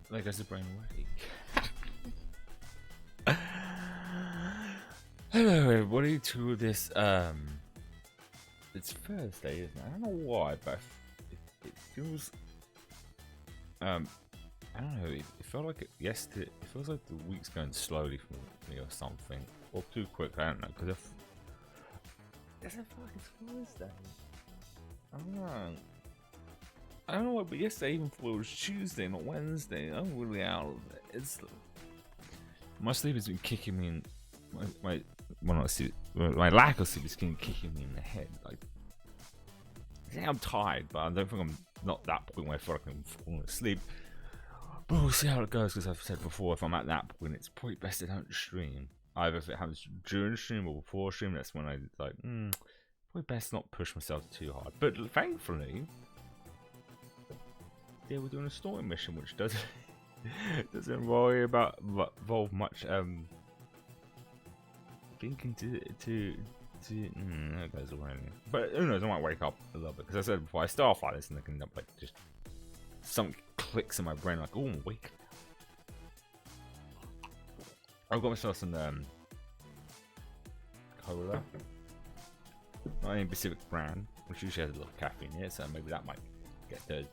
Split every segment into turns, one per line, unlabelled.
There goes the brain already. Hello everybody to this, it's Thursday, isn't it? I don't know why, but it feels, I don't know, it felt like it yesterday, it feels like the week's going slowly for me or something, or too quick, I don't know, because it doesn't feel like it's Thursday. I don't know why, but yesterday even thought it was Tuesday, not Wednesday. I'm really out of it. It's, my sleep has been kicking me in, my lack of sleep is kicking me in the head. Like, I think I'm tired, but I don't think I'm not that point where I feel like I'm falling asleep. But we'll see how it goes, because I've said before, if I'm at that point, it's probably best to don't stream. Either if it happens during stream or before stream, that's when I like, probably best not push myself too hard. But thankfully, yeah, we're doing a story mission, which doesn't involve much thinking that goes away. But who knows, I might wake up a little bit, because I said before, I start off like this and I can end up like just something clicks in my brain like, oh, I'm awake. I've got myself some cola, not any specific brand, which usually has a little caffeine in it, so maybe that might get those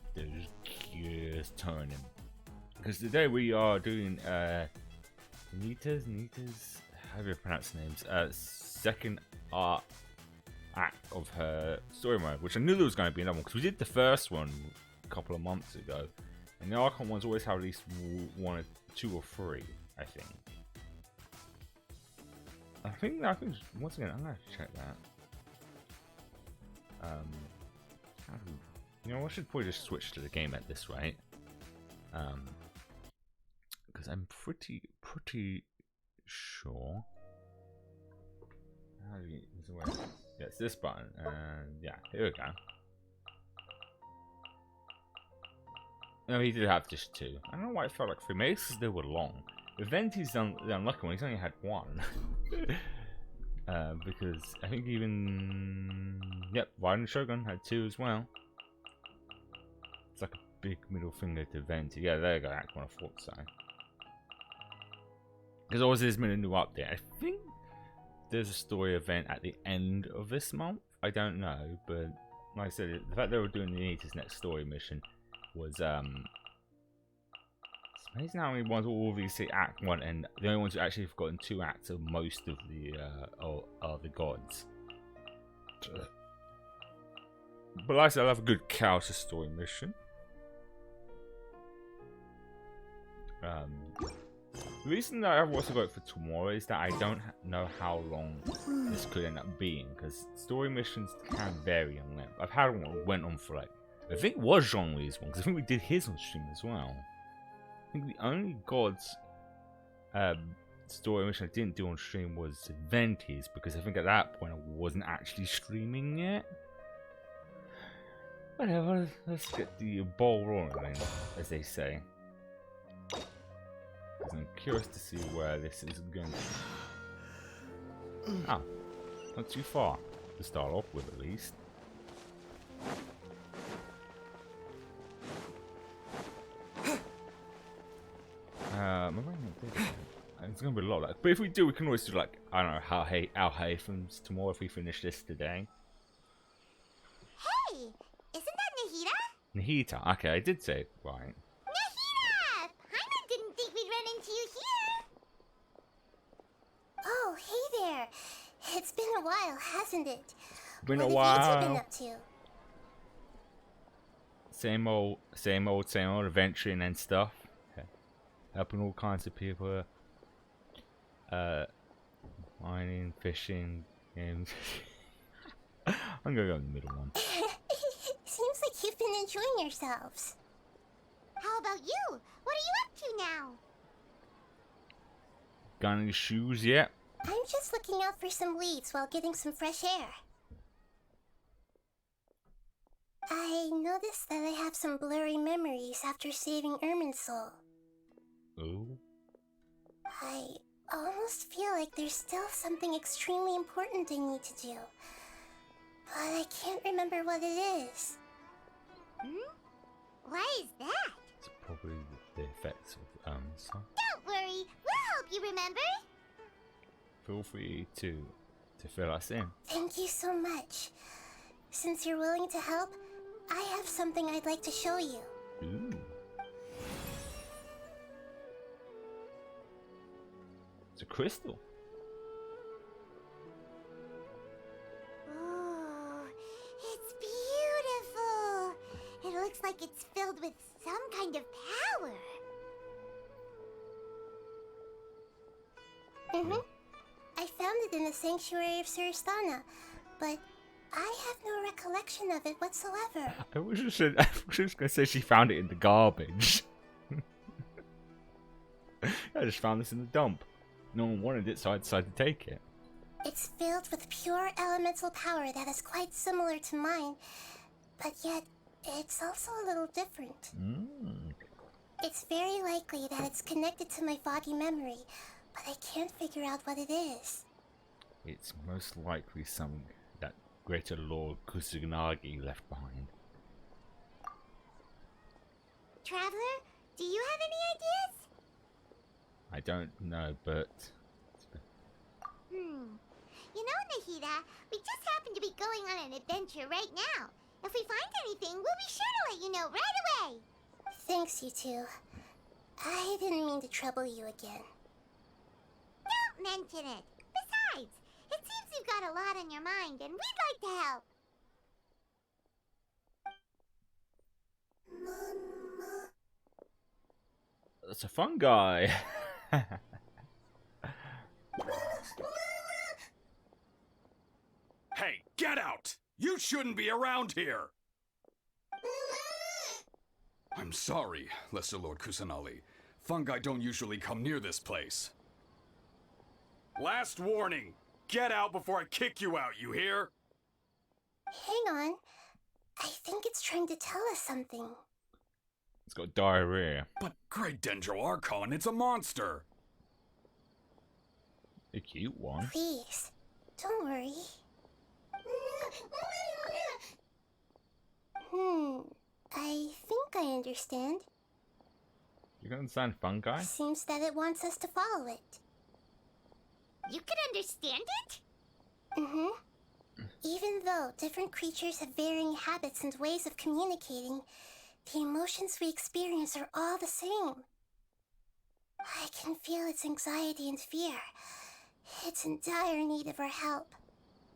gears turning. Because today we are doing Nita's how do you pronounce the names? Second act of her story mode, which I knew there was going to be another one, because we did the first one a couple of months ago, and the Archon ones always have at least one or two or three, I think. I think once again I'm gonna have to check that. You know, I should probably just switch to the game at this rate, because I'm pretty sure. How do you use the way? Yeah, it's this button, and yeah, here we go. No, he did have just two. I don't know why it felt like three. Maybe because they were long. Venti's the unlucky one. He's only had one. Because I think even Raiden Shogun had two as well. It's like a big middle finger to Venti. Yeah, there you go. Act one, I thought so. Because always there's been a new update. I think there's a story event at the end of this month. I don't know, but like I said, the fact they were doing the Nita's next story mission was it's amazing how many ones all of these say Act 1, and the only ones who actually have gotten 2 acts of most of the are the gods. But like I said, I love a good counter story mission. The reason that I've also got it for tomorrow is that I don't know how long this could end up being, because story missions can vary in length. I've had one that went on for like, I think it was Zhongli's one, because I think we did his on stream as well. I think the only God's story mission I didn't do on stream was Venti's, because I think at that point I wasn't actually streaming yet. Whatever, let's get the ball rolling, as they say. I'm curious to see where this is going. Oh, not too far to start off with, at least. It's gonna be a lot of that. But if we do, we can always do like, I don't know, our Haythams tomorrow if we finish this today.
Hey, isn't that Nahida?
Nahida, okay, I did say it right.
Nahida! Paimon didn't think we'd run into you here. Oh, hey there. It's been a while, hasn't it?
Been a
what
while.
have you two been up to?
Same old adventuring and stuff. Okay. Helping all kinds of people. Mining, fishing, games. I'm gonna go in the middle one.
Seems like you've been enjoying yourselves. How about you? What are you up to now?
Got any shoes yet?
I'm just looking out for some leads while getting some fresh air. I noticed that I have some blurry memories after saving Irminsul.
Oh?
I almost feel like there's still something extremely important I need to do. But I can't remember what it is. What is that?
It's probably the effects
remember?
Feel free to fill us in.
Thank you so much. Since you're willing to help, I have something I'd like to show you.
Ooh. It's a crystal.
Oh, it's beautiful. It looks like it's filled with some kind of power.
I found it in the sanctuary of Suristana, but I have no recollection of it whatsoever.
I was just gonna say she found it in the garbage. I just found this in the dump. No one wanted it, so I decided to take it.
It's filled with pure elemental power that is quite similar to mine, but yet it's also a little different. It's very likely that it's connected to my body memory, but I can't figure out what it is.
It's most likely something that Greater Lord Kusanagi left behind.
Traveler, do you have any ideas?
I don't know, but...
You know, Nahida, we just happen to be going on an adventure right now. If we find anything, we'll be sure to let you know right away.
Thanks, you two. I didn't mean to trouble you again.
Don't mention it. Besides, it seems you've got a lot on your mind, and we'd like to help.
That's a fun guy.
Hey, get out! You shouldn't be around here! I'm sorry, Lesser Lord Kusanali. Fungi don't usually come near this place. Last warning! Get out before I kick you out, you hear?
Hang on. I think it's trying to tell us something.
It's got diarrhea.
But Great Dendro Archon, it's a monster!
A cute one.
Please, don't worry. I think I understand.
You can understand fungi?
Seems that it wants us to follow it.
You can understand it?
Even though different creatures have varying habits and ways of communicating, the emotions we experience are all the same. I can feel its anxiety and fear. It's in dire need of our help.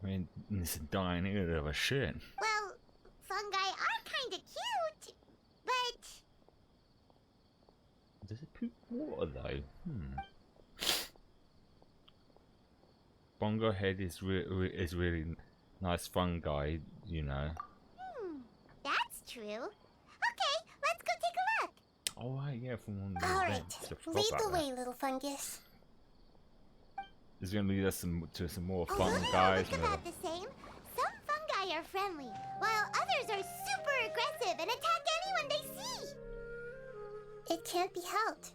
I mean, it's a dying need of a shit.
Well, fungi are kinda cute, but...
Does it poop water though? Bongo Head is really nice fungi, you know.
That's true. Okay, let's go take a look.
Oh right, yeah, from one of the
Alright,
events. I forgot
lead
about
the
that.
way, little fungus.
It's gonna lead us to some more
Although
fun
they all
guys.
look about the same, some fungi are friendly, while others are super aggressive and attack anyone they see.
It can't be helped.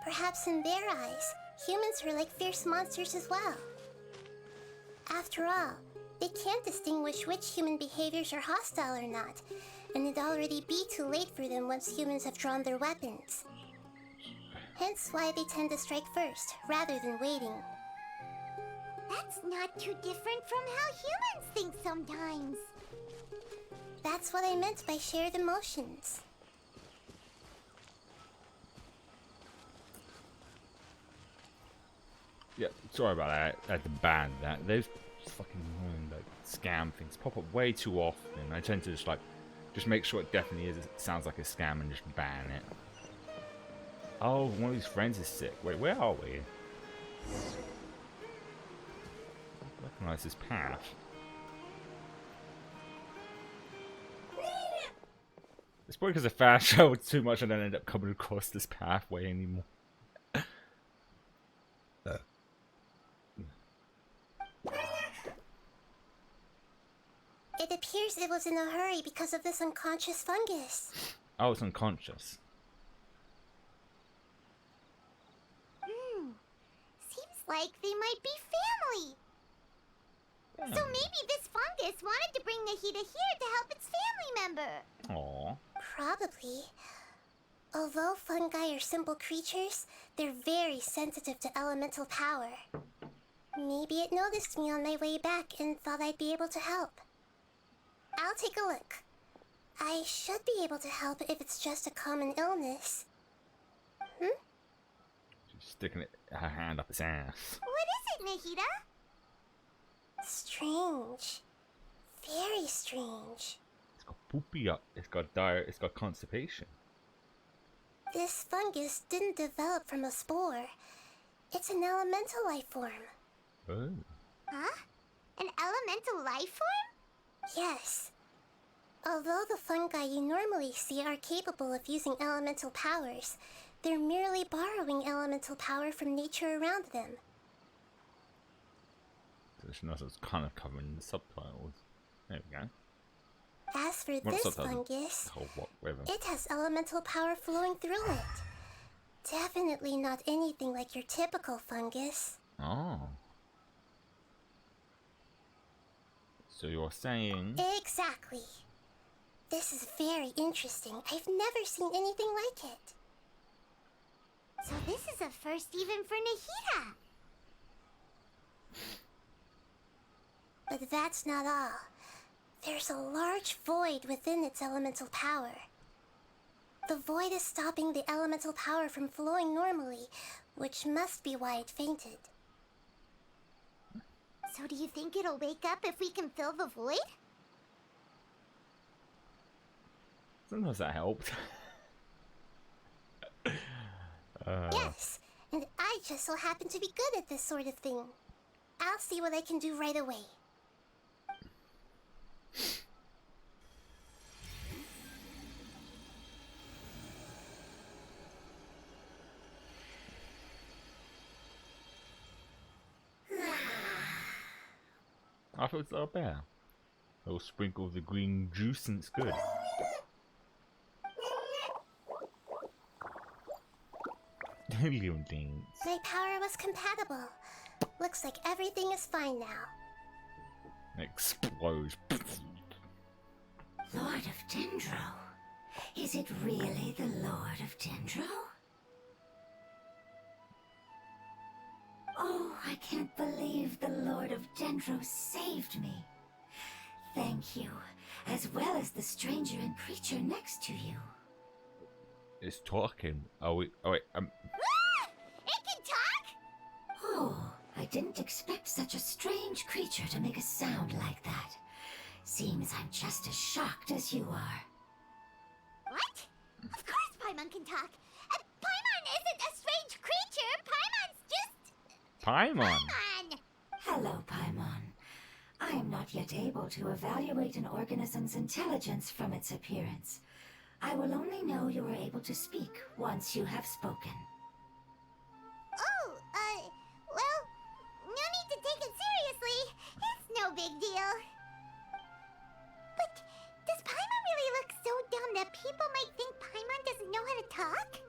Perhaps in their eyes, humans are like fierce monsters as well. After all, they can't distinguish which human behaviors are hostile or not, and it'd already be too late for them once humans have drawn their weapons. Hence why they tend to strike first, rather than waiting.
That's not too different from how humans think sometimes.
That's what I meant by shared emotions.
Yeah, sorry about that. I had to ban that. Those fucking annoying like scam things pop up way too often. I tend to just make sure it definitely is. It sounds like a scam and just ban it. Oh, one of these friends is sick. Wait, where are we? I recognize this path. It's probably because I fast traveled too much and then end up coming across this pathway anymore.
It appears it was in a hurry because of this unconscious fungus.
I was unconscious.
Seems like they might be family. So maybe this fungus wanted to bring Nahida here to help its family member.
Aww.
Probably. Although fungi are simple creatures, they're very sensitive to elemental power. Maybe it noticed me on my way back and thought I'd be able to help. I'll take a look. I should be able to help if it's just a common illness.
She's sticking her hand up his ass.
What is it, Nahida?
Strange. Very strange.
It's got poopy up. It's got diarrhea. It's got constipation.
This fungus didn't develop from a spore. It's an elemental life form.
Oh.
Huh? An elemental life form?
Yes. Although the fungi you normally see are capable of using elemental powers, they're merely borrowing elemental power from nature around them.
So she knows it's kind of covering the subtitles. There we go.
As for
Well,
this
subtitles.
fungus,
Oh, whatever.
it has elemental power flowing through it. Definitely not anything like your typical fungus.
Oh. So you're saying...
Exactly. This is very interesting. I've never seen anything like it.
So this is a first even for Nahida.
But that's not all. There's a large void within its elemental power. The void is stopping the elemental power from flowing normally, which must be why it fainted.
So do you think it'll wake up if we can fill the void?
Sometimes that helped.
Yes, and I just so happen to be good at this sort of thing. I'll see what I can do right away.
I thought it was up there. I'll sprinkle the green juice and it's good. Helium things.
My power was compatible. Looks like everything is fine now.
Explodes.
Lord of Dendro? Is it really the Lord of Dendro? Oh, I can't believe the Lord of Dendro saved me. Thank you, as well as the stranger and creature next to you.
It's talking. Oh wait,
It can talk?
Oh, I didn't expect such a strange creature to make a sound like that. Seems I'm just as shocked as you are.
What? Of course Paimon can talk. Paimon isn't a strange creature. Paimon's just...
Paimon.
Paimon!
Hello, Paimon. I am not yet able to evaluate an organism's intelligence from its appearance. I will only know you are able to speak once you have spoken.
Oh, well, no need to take it seriously. It's no big deal. But does Paimon really look so dumb that people might think Paimon doesn't know how to talk?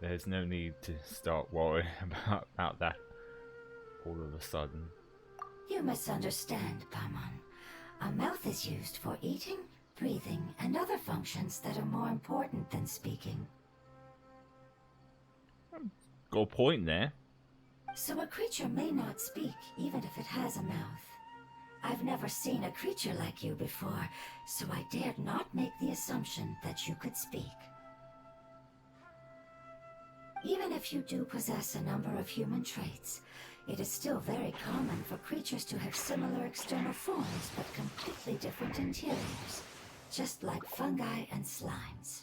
There's no need to start worrying about that all of a sudden.
You misunderstand, Paimon. A mouth is used for eating, breathing, and other functions that are more important than speaking.
Got a point there.
So a creature may not speak, even if it has a mouth. I've never seen a creature like you before, so I dared not make the assumption that you could speak. Even if you do possess a number of human traits, it is still very common for creatures to have similar external forms but completely different interiors, just like fungi and slimes.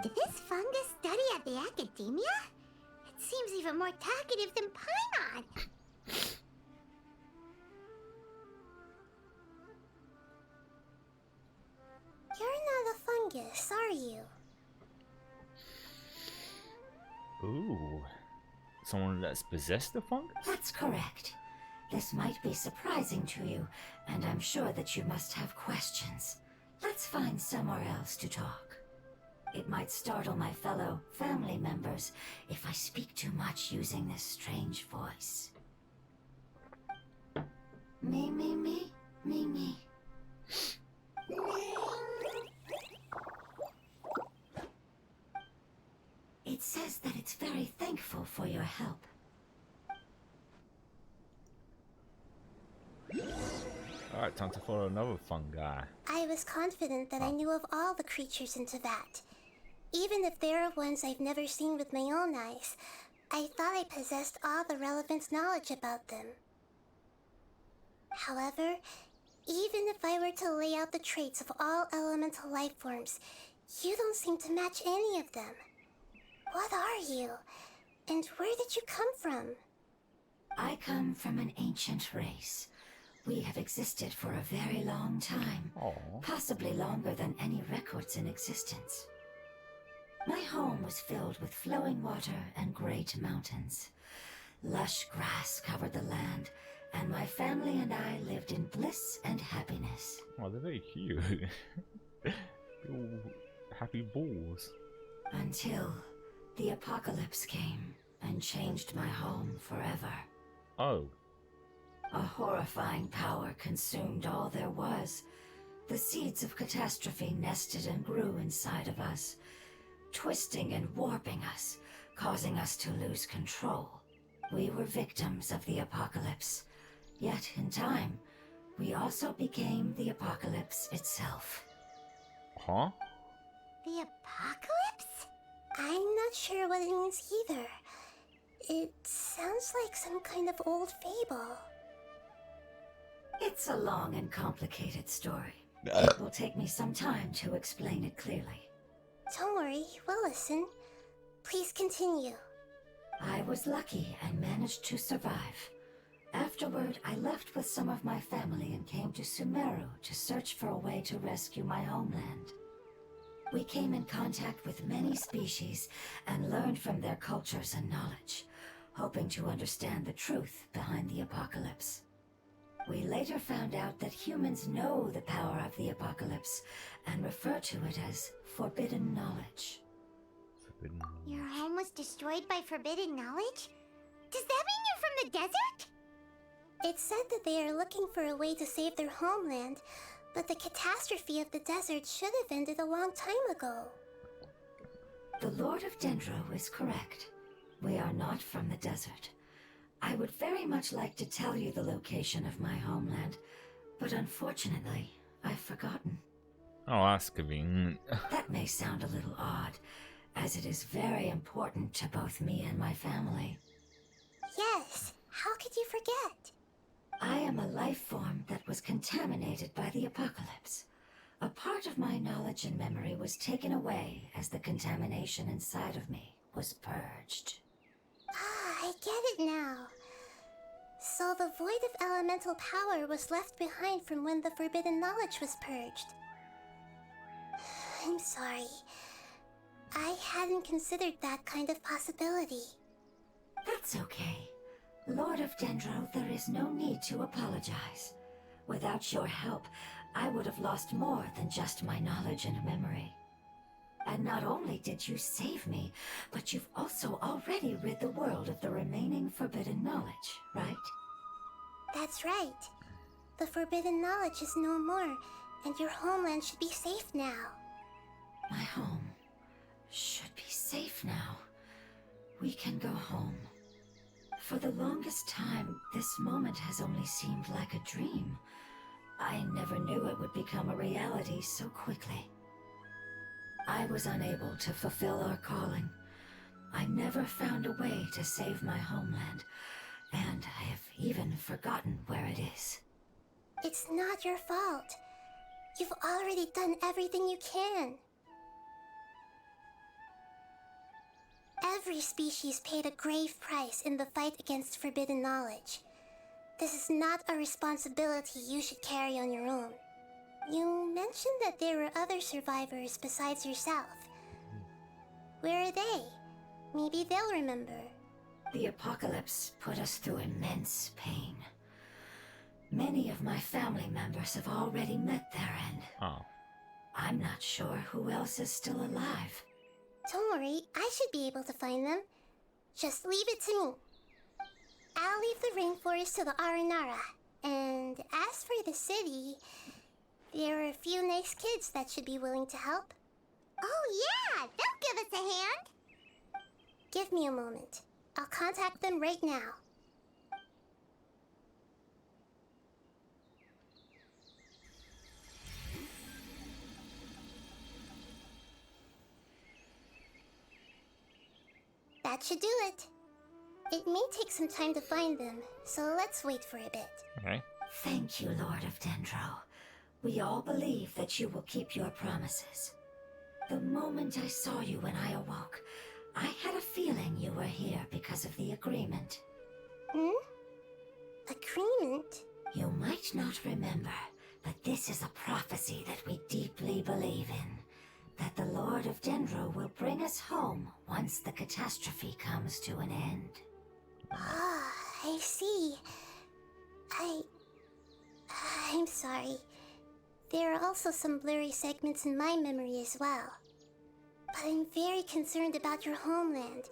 Did this fungus study at the academia? It seems even more talkative than Paimon.
You're not a fungus, are you?
Ooh. Someone that's possessed the fungus?
That's correct. This might be surprising to you, and I'm sure that you must have questions. Let's find somewhere else to talk. It might startle my fellow family members if I speak too much using this strange voice. Me, me, me, me, me. It says that it's very thankful for your help.
Alright, time to follow another fun guy.
I was confident that I knew of all the creatures in Teyvat. Even if there are ones I've never seen with my own eyes, I thought I possessed all the relevant knowledge about them. However, even if I were to lay out the traits of all elemental life forms, you don't seem to match any of them. What are you? And where did you come from?
I come from an ancient race. We have existed for a very long time, possibly longer than any records in existence. My home was filled with flowing water and great mountains. Lush grass covered the land, and my family and I lived in bliss and happiness.
Oh, they're very cute. Little happy balls.
Until the apocalypse came and changed my home forever.
Oh.
A horrifying power consumed all there was. The seeds of catastrophe nested and grew inside of us, twisting and warping us, causing us to lose control. We were victims of the apocalypse, yet in time, we also became the apocalypse itself.
Huh?
The apocalypse?
I'm not sure what it means either. It sounds like some kind of old fable.
It's a long and complicated story. It will take me some time to explain it clearly.
Don't worry, we'll listen. Please continue.
I was lucky and managed to survive. Afterward, I left with some of my family and came to Sumeru to search for a way to rescue my homeland. We came in contact with many species and learned from their cultures and knowledge, hoping to understand the truth behind the apocalypse. We later found out that humans know the power of the apocalypse and refer to it as forbidden knowledge.
Forbidden knowledge.
Your home was destroyed by forbidden knowledge? Does that mean you're from the desert?
It said that they are looking for a way to save their homeland, but the catastrophe of the desert should have ended a long time ago.
The Lord of Dendro is correct. We are not from the desert. I would very much like to tell you the location of my homeland, but unfortunately, I've forgotten.
Oh, that's convenient.
That may sound a little odd, as it is very important to both me and my family.
Yes, how could you forget?
I am a life form that was contaminated by the apocalypse. A part of my knowledge and memory was taken away as the contamination inside of me was purged.
I get it now. So the void of elemental power was left behind from when the forbidden knowledge was purged. I'm sorry. I hadn't considered that kind of possibility.
That's okay. Lord of Dendro, there is no need to apologize. Without your help, I would have lost more than just my knowledge and memory. And not only did you save me, but you've also already rid the world of the remaining forbidden knowledge, right?
That's right. The forbidden knowledge is no more, and your homeland should be safe now.
My home should be safe now. We can go home. For the longest time, this moment has only seemed like a dream. I never knew it would become a reality so quickly. I was unable to fulfill our calling. I never found a way to save my homeland, and I have even forgotten where it is.
It's not your fault. You've already done everything you can. Every species paid a grave price in the fight against forbidden knowledge. This is not a responsibility you should carry on your own. You mentioned that there were other survivors besides yourself. Where are they? Maybe they'll remember.
The apocalypse put us through immense pain. Many of my family members have already met their end.
Oh.
I'm not sure who else is still alive.
Don't worry, I should be able to find them. Just leave it to me. I'll leave the rainforest to the Aranara. And as for the city, there are a few nice kids that should be willing to help.
Oh yeah, they'll give us a hand.
Give me a moment. I'll contact them right now. That should do it. It may take some time to find them, so let's wait for a bit.
Okay.
Thank you, Lord of Dendro. We all believe that you will keep your promises. The moment I saw you when I awoke, I had a feeling you were here because of the agreement.
Agreement?
You might not remember, but this is a prophecy that we deeply believe in. That the Lord of Dendro will bring us home once the catastrophe comes to an end.
Ah, I see. I'm sorry. There are also some blurry segments in my memory as well. But I'm very concerned about your homeland.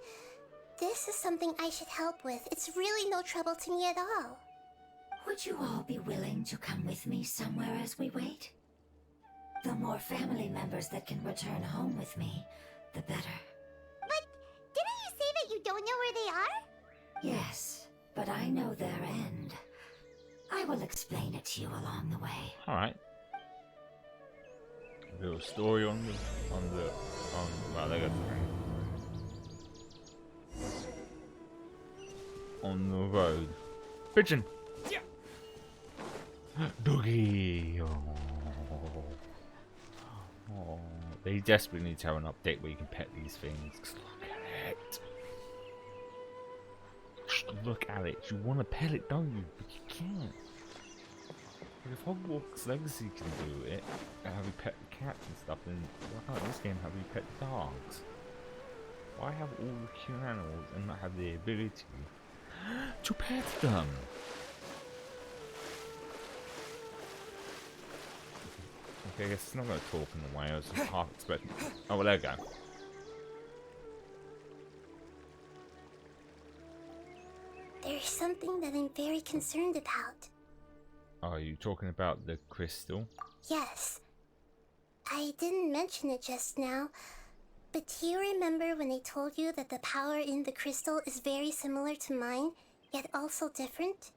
This is something I should help with. It's really no trouble to me at all.
Would you all be willing to come with me somewhere as we wait? The more family members that can return home with me, the better.
But didn't you say that you don't know where they are?
Yes, but I know their end. I will explain it to you along the way.
Alright. A little story on well, they got on the road. Pigeon!
Yeah.
Doggy! Oh, they desperately need to have an update where you can pet these things. 'Cause look at it. Look at it. You want to pet it, don't you? But you can't. But if Hogwarts Legacy can do it, and have you pet the cats and stuff, then why can't this game have you pet the dogs? Why have all the cute animals and not have the ability to pet them? Okay, I guess it's not going to talk in the way I was half expecting. Oh, well, there we go.
There's something that I'm very concerned about.
Are you talking about the crystal?
Yes. I didn't mention it just now, but do you remember when I told you that the power in the crystal is very similar to mine, yet also different?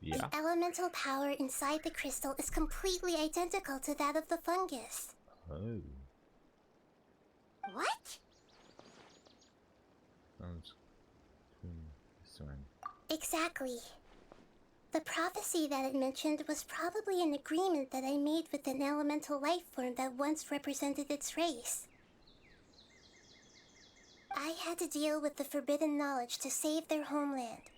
Yeah.
The elemental power inside the crystal is completely identical to that of the fungus.
Oh.
What?
Sounds
Exactly. The prophecy that it mentioned was probably an agreement that I made with an elemental life form that once represented its race. I had to deal with the forbidden knowledge to save their homeland.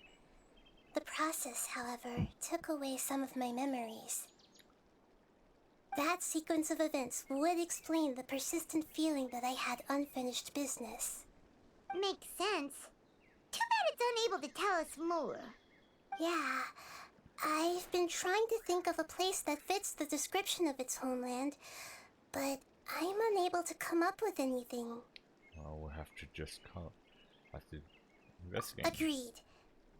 The process, however, took away some of my memories. That sequence of events would explain the persistent feeling that I had unfinished business.
Makes sense. Too bad it's unable to tell us more.
Yeah, I've been trying to think of a place that fits the description of its homeland, but I'm unable to come up with anything.
Well, we'll have to just have to investigate.
Agreed.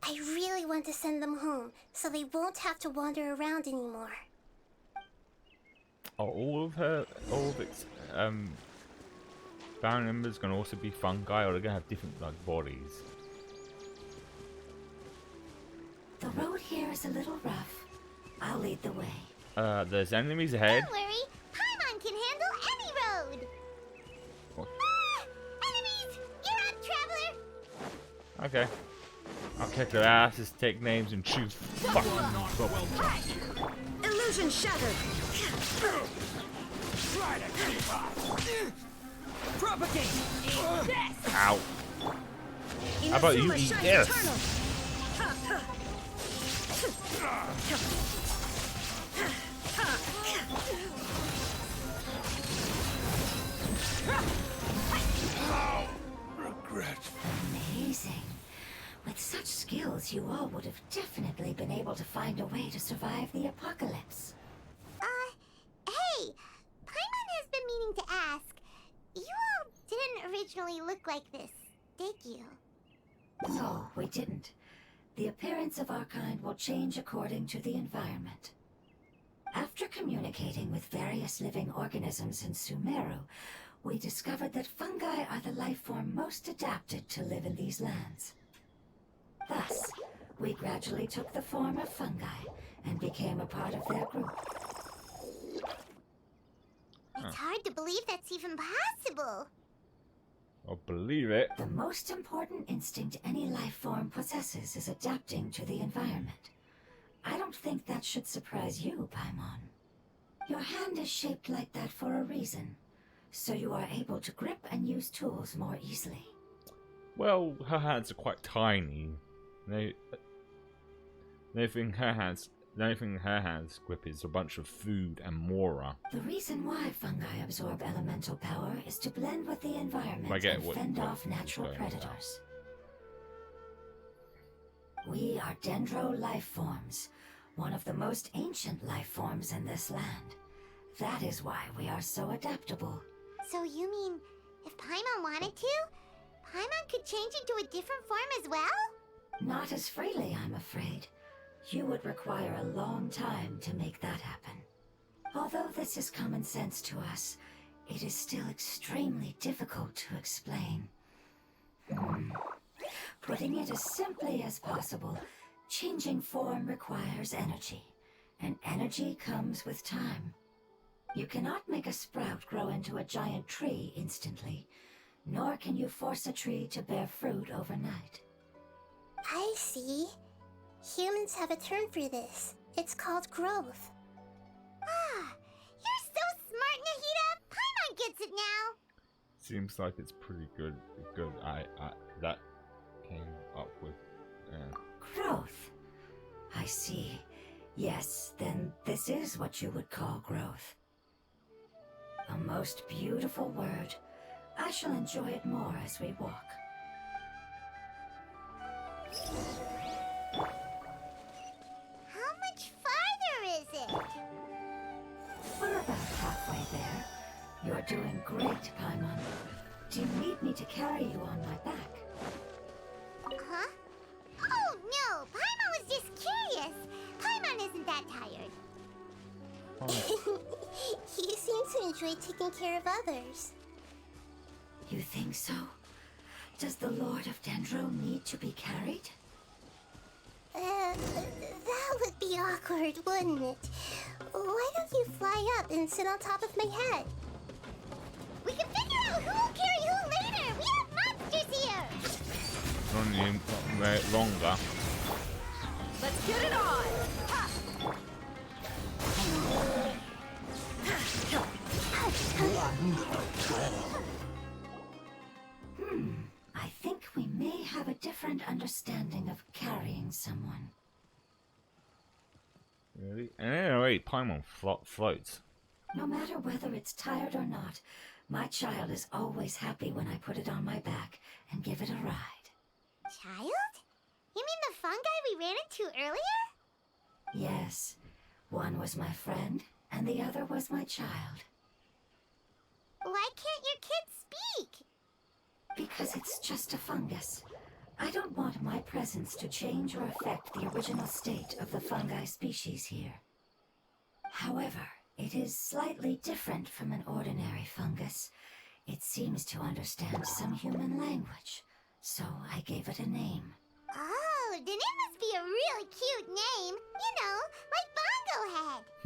I really want to send them home, so they won't have to wander around anymore.
Are all of its family members gonna also be fungi, or are they gonna have different like bodies?
The road here is a little rough. I'll lead the way.
There's enemies ahead.
Don't worry, Paimon can handle any road.
What?
Ah! Enemies! You're up, traveler!
Okay. I'll kick their asses, take names, and choose fucking
Illusion shattered. Propagate. Yes.
Ow. How about you eat this?
Regret.
Amazing. With such skills, you all would have definitely been able to find a way to survive the apocalypse.
Hey! Paimon has been meaning to ask. You all didn't originally look like this, did you?
No, we didn't. The appearance of our kind will change according to the environment. After communicating with various living organisms in Sumeru, we discovered that fungi are the life form most most adapted to live in these lands. Thus, we gradually took the form of fungi and became a part of their group.
It's hard to believe that's even possible.
I'll believe it.
The most important instinct any life form possesses is adapting to the environment. I don't think that should surprise you, Paimon. Your hand is shaped like that for a reason, so you are able to grip and use tools more easily.
Well, her hands are quite tiny. The only thing her hands grip is a bunch of food and mora.
The reason why fungi absorb elemental power is to blend with the environment and fend off natural predators. We are dendro life forms, one of the most ancient life forms in this land. That is why we are so adaptable.
So you mean, if Paimon wanted to, Paimon could change into a different form as well?
Not as freely, I'm afraid. You would require a long time to make that happen. Although this is common sense to us, it is still extremely difficult to explain. Putting it as simply as possible, changing form requires energy, and energy comes with time. You cannot make a sprout grow into a giant tree instantly, nor can you force a tree to bear fruit overnight.
I see. Humans have a term for this. It's called growth.
Ah, you're so smart, Nahida! Paimon gets it now!
Seems like it's pretty good. I that came up with.
Growth. I see. Yes, then this is what you would call growth. A most beautiful word. I shall enjoy it more as we walk.
How much farther is it?
We're about halfway there. You're doing great, Paimon. Do you need me to carry you on my back?
Huh? Oh, no! Paimon was just curious. Paimon isn't that tired.
You seem to enjoy taking care of others.
You think so? Does the Lord of Dendro need to be carried?
That would be awkward, wouldn't it? Why don't you fly up and sit on top of my head?
We can figure out who will carry who later! We have monsters here!
Only longer.
Let's get it on! Ha!
I think we may have a different understanding of carrying someone.
Really? And anyway, Paimon floats.
No matter whether it's tired or not, my child is always happy when I put it on my back and give it a ride.
Child? You mean the fungi we ran into earlier?
Yes, one was my friend, and the other was my child.
Why can't your kid speak?
Because it's just a fungus. I don't want my presence to change or affect the original state of the fungi species here. However, it is slightly different from an ordinary fungus. It seems to understand some human language, so I gave it a name.
Oh, then it must be a really cute name. You know, like Bongo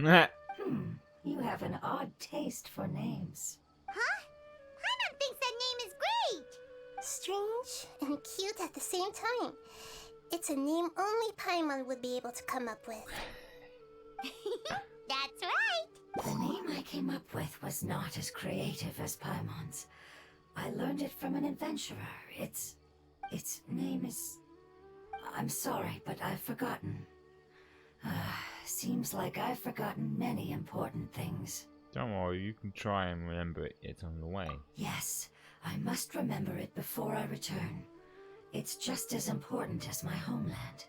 Head.
You have an odd taste for names.
Huh? Paimon thinks that name is great.
Strange and cute at the same time. It's a name only Paimon would be able to come up with.
That's right.
The name I came up with was not as creative as Paimon's. I learned it from an adventurer. Its name is... I'm sorry, but I've forgotten. Seems like I've forgotten many important things.
Don't worry, you can try and remember it on the way.
Yes, I must remember it before I return. It's just as important as my homeland.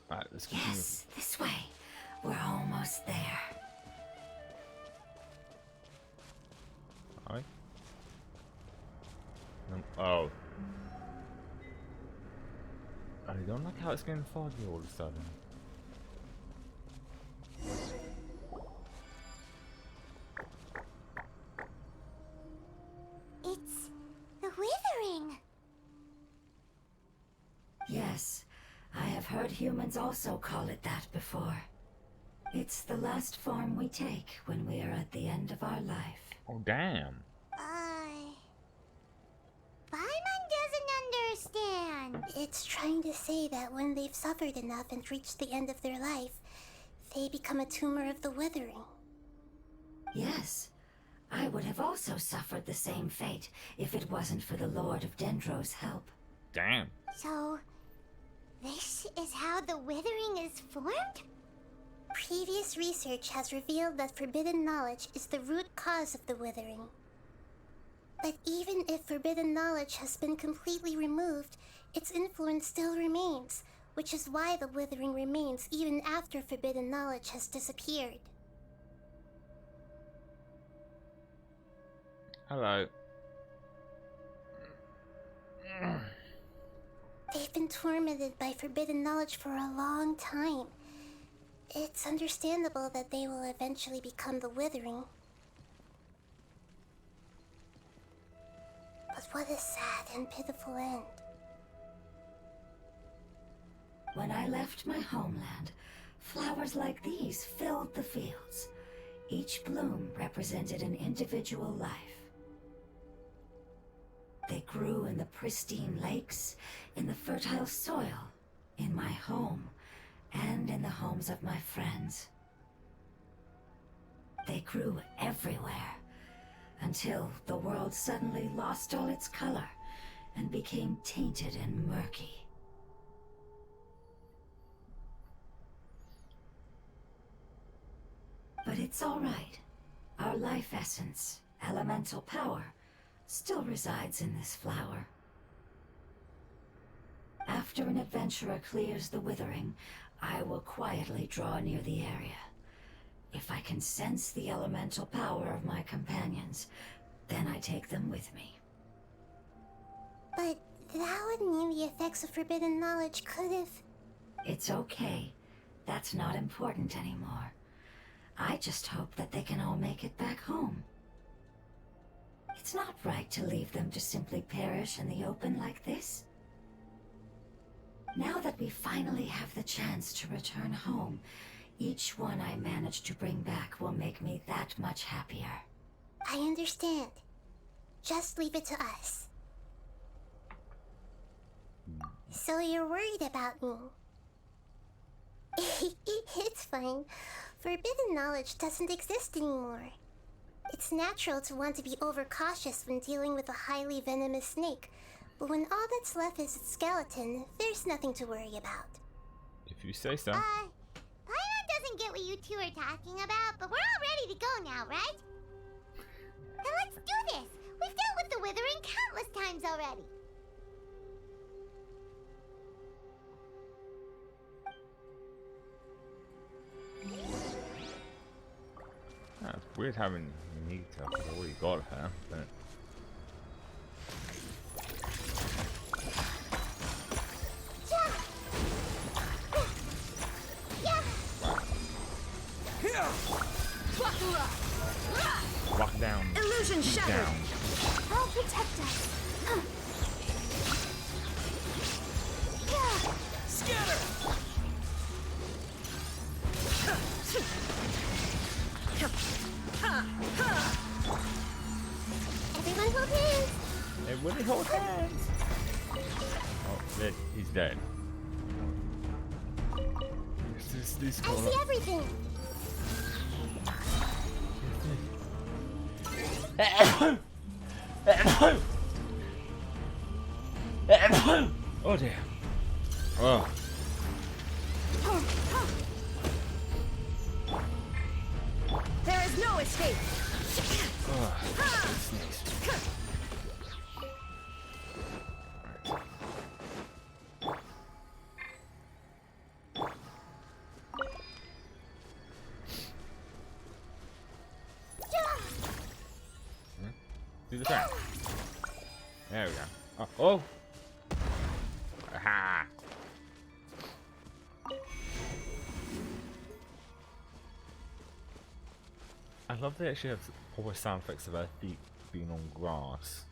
Right, let's continue.
Yes, this way. We're almost there.
Alright. Oh. I don't like how it's getting foggy all of a sudden.
humans also call it that before. It's the last form we take when we are at the end of our life.
Oh, damn.
Paimon doesn't understand.
It's trying to say that when they've suffered enough and reached the end of their life, they become a tumor of the withering.
Yes, I would have also suffered the same fate if it wasn't for the Lord of Dendro's help.
Damn.
So, this is how the withering is formed?
Previous research has revealed that forbidden knowledge is the root cause of the withering. But even if forbidden knowledge has been completely removed, its influence still remains, which is why the withering remains even after forbidden knowledge has disappeared.
Hello.
They've been tormented by forbidden knowledge for a long time. It's understandable that they will eventually become the withering. But what a sad and pitiful end.
When I left my homeland, flowers like these filled the fields. Each bloom represented an individual life. They grew in the pristine lakes, in the fertile soil, in my home, and in the homes of my friends. They grew everywhere, until the world suddenly lost all its color and became tainted and murky. But it's all right. Our life essence, elemental power, still resides in this flower. After an adventurer clears the withering, I will quietly draw near the area. If I can sense the elemental power of my companions, then I take them with me.
But that would mean the effects of forbidden knowledge could have...
It's okay. That's not important anymore. I just hope that they can all make it back home. It's not right to leave them to simply perish in the open like this. Now that we finally have the chance to return home, each one I manage to bring back will make me that much happier.
I understand. Just leave it to us. So you're worried about me? It's fine. Forbidden knowledge doesn't exist anymore. It's natural to want to be overcautious when dealing with a highly venomous snake, but when all that's left is its skeleton, there's nothing to worry about.
If you say so.
Paimon doesn't get what you two are talking about, but we're all ready to go now, right? Then let's do this! We've dealt with the withering countless times already!
It's weird having Nita, because I already got her, but... Rock down.
Illusion shattered.
Down.
I'll protect us!
Scatter.
Everyone hold hands!
Everybody hold hands! Oh, he's dead. This
I see everything!
Oh dear. Oh.
There is no escape.
Oh. Snakes. Do the thing. There we go. Oh, oh. Aha. I love they actually have all the sound effects of her feet being on grass.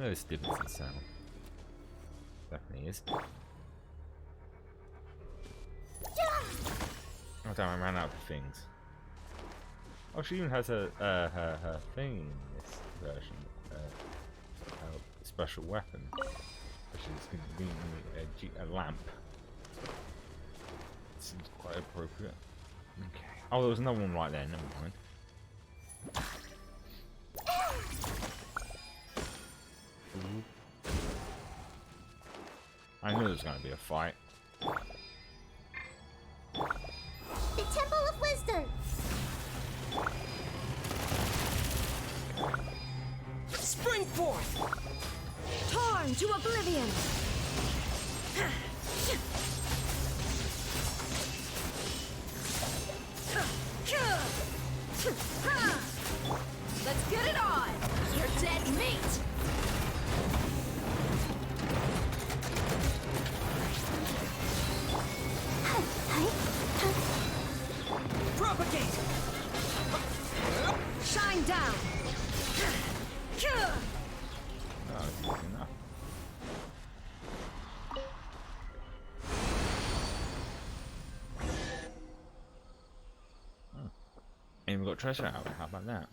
There's a difference in sound. Definitely is. Oh damn, I ran out of things. Oh, she even has her thing in this version. A special weapon. Which is conveniently a lamp. Seems quite appropriate. Okay. Oh, there was another one right there, never mind. Ooh. I knew there was going to be a fight.
The Temple of Wisdom!
Spring forth! Torn to oblivion! Let's get it on! You're dead meat! Propagate! Shine down!
Oh, that's easy enough. And we've got treasure out of it, how about that?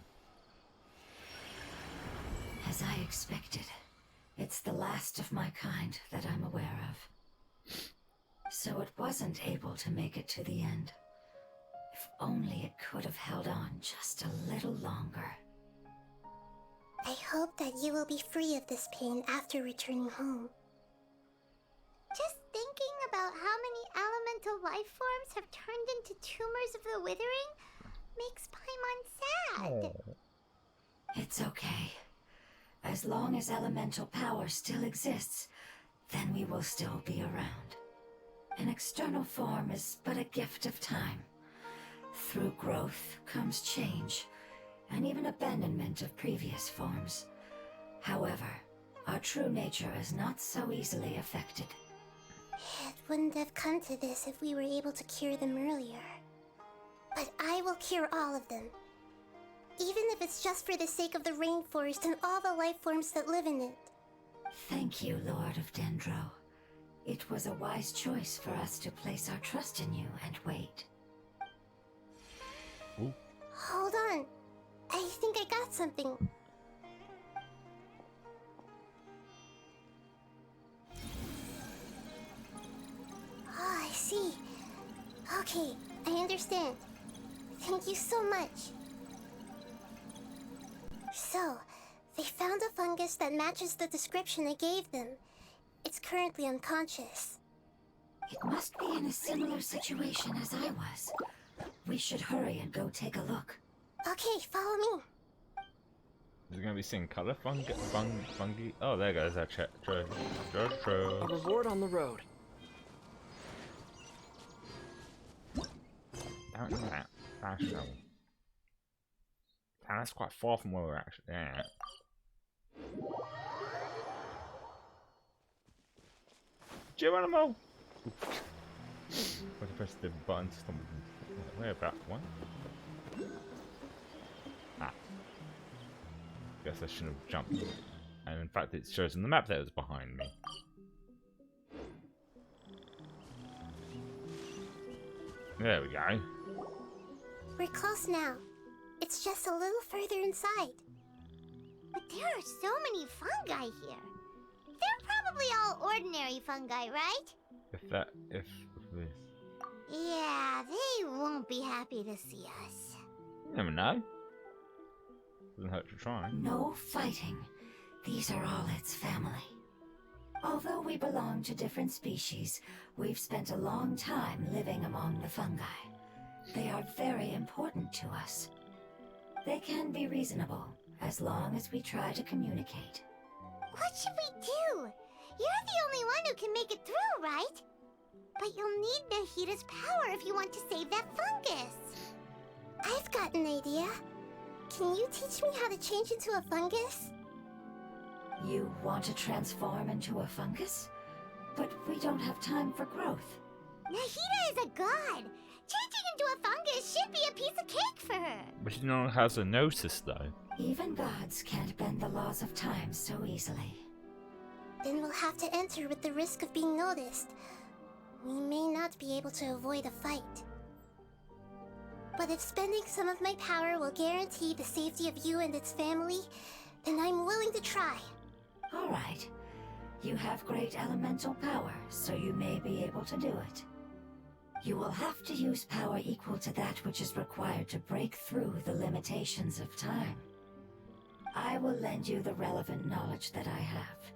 As I expected, it's the last of my kind that I'm aware of. So it wasn't able to make it to the end. If only it could have held on just a little longer.
I hope that you will be free of this pain after returning home.
Just thinking about how many elemental life forms have turned into tumors of the withering makes Paimon sad.
It's okay. As long as elemental power still exists, then we will still be around. An external form is but a gift of time. Through growth comes change, and even abandonment of previous forms. However, our true nature is not so easily affected.
It wouldn't have come to this if we were able to cure them earlier. But I will cure all of them. Even if it's just for the sake of the rainforest and all the life forms that live in it.
Thank you, Lord of Dendro. It was a wise choice for us to place our trust in you and wait.
Ooh.
Hold on. I think I got something. Oh, I see. Okay, I understand. Thank you so much. So, they found a fungus that matches the description I gave them. It's currently unconscious.
It must be in a similar situation as I was. We should hurry and go take a look.
Okay, follow me.
Is it going to be seeing color? Fungi? Oh, there goes that treasure.
A reward on the road.
Don't know that. Fast travel. Damn, that's quite far from where we're actually at. Geronimo! I press the button to stop. Where about one? Ah. Guess I shouldn't have jumped. And in fact, it shows on the map that it was behind me. There we go.
We're close now. It's just a little further inside.
But there are so many fungi here. They're probably all ordinary fungi, right?
If this.
Yeah, they won't be happy to see us.
You never know. Doesn't hurt to try.
No fighting. These are all its family. Although we belong to different species, we've spent a long time living among the fungi. They are very important to us. They can be reasonable, as long as we try to communicate.
What should we do? You're the only one who can make it through, right? But you'll need Nahita's power if you want to save that fungus.
I've got an idea. Can you teach me how to change into a fungus?
You want to transform into a fungus? But we don't have time for growth.
Nahita is a god. Changing into a fungus should be a piece of cake for her.
But she no longer has a notice though.
Even gods can't bend the laws of time so easily.
Then we'll have to enter with the risk of being noticed. We may not be able to avoid a fight. But if spending some of my power will guarantee the safety of you and its family, then I'm willing to try.
All right. You have great elemental power, so you may be able to do it. You will have to use power equal to that which is required to break through the limitations of time. I will lend you the relevant knowledge that I have.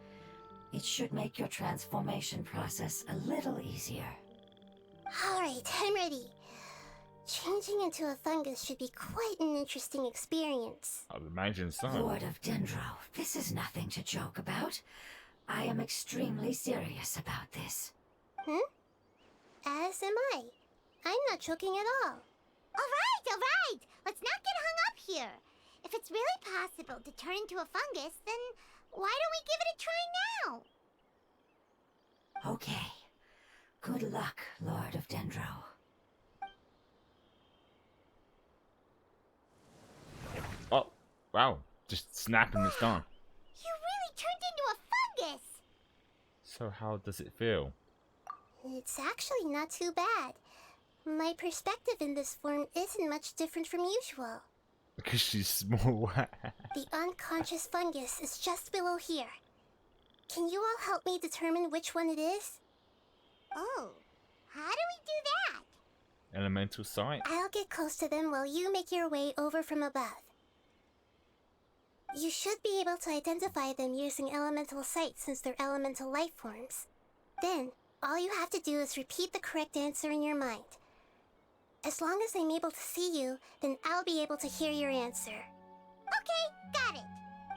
It should make your transformation process a little easier.
Alright, I'm ready. Changing into a fungus should be quite an interesting experience.
I'd imagine so.
Lord of Dendro, this is nothing to joke about. I am extremely serious about this.
As am I. I'm not joking at all.
Alright! Let's not get hung up here. If it's really possible to turn into a fungus, then why don't we give it a try now?
Okay. Good luck, Lord of Dendro.
Oh, wow. Just snapping this down.
You really turned into a fungus!
So how does it feel?
It's actually not too bad. My perspective in this form isn't much different from usual.
Because she's small.
The unconscious fungus is just below here. Can you all help me determine which one it is?
Oh, how do we do that?
Elemental sight.
I'll get close to them while you make your way over from above. You should be able to identify them using elemental sight since they're elemental life forms. Then, all you have to do is repeat the correct answer in your mind. As long as I'm able to see you, then I'll be able to hear your answer.
Okay, got it.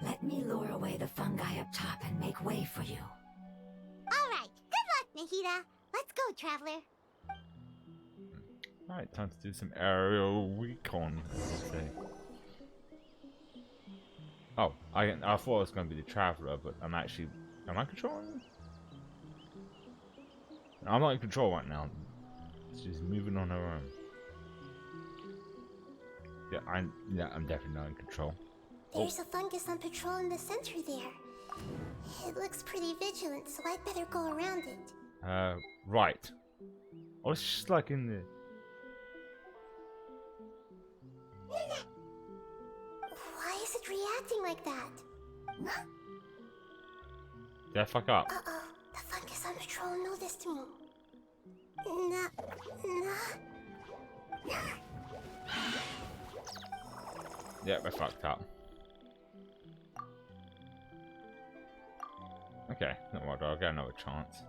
Let me lure away the fungi up top and make way for you.
Alright, good luck, Nahida. Let's go, Traveler.
Alright, time to do some aerial recon, as they say. Oh, I thought it was going to be the Traveler, but I'm actually... Am I controlling? I'm not in control right now. She's moving on her own. Yeah, I'm definitely not in control.
There's a fungus on patrol in the center there. It looks pretty vigilant, so I'd better go around it.
Right. Oh, it's just like in the...
Why is it reacting like that?
Did I fuck up?
Uh-oh, the fungus on patrol noticed me.
Yep, I fucked up. Okay, not worried, I'll get another chance.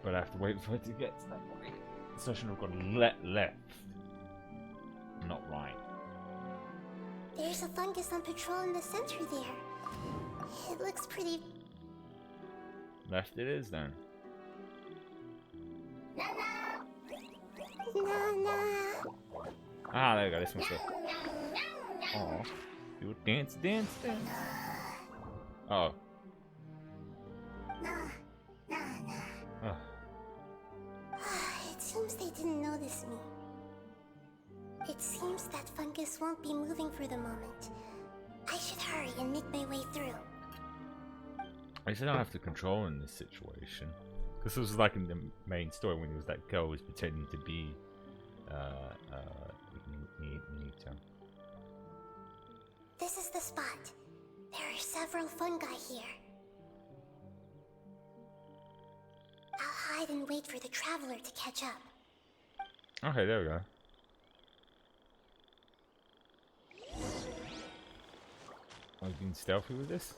But I have to wait for it to get to that point. So I should have gone left. Not right.
There's a fungus on patrol in the center there. It looks pretty...
Left it is then. Ah, there we go, this one's the... Oh, you dance. Oh. Oh.
It seems they didn't notice me. It seems that fungus won't be moving for the moment. I should hurry and make my way through.
I guess I don't have to control in this situation. Because this was like in the main story when it was that girl who was pretending to be Nita.
This is the spot. There are several fungi here. I'll hide and wait for the Traveler to catch up.
Okay, there we go. Are you being stealthy with this?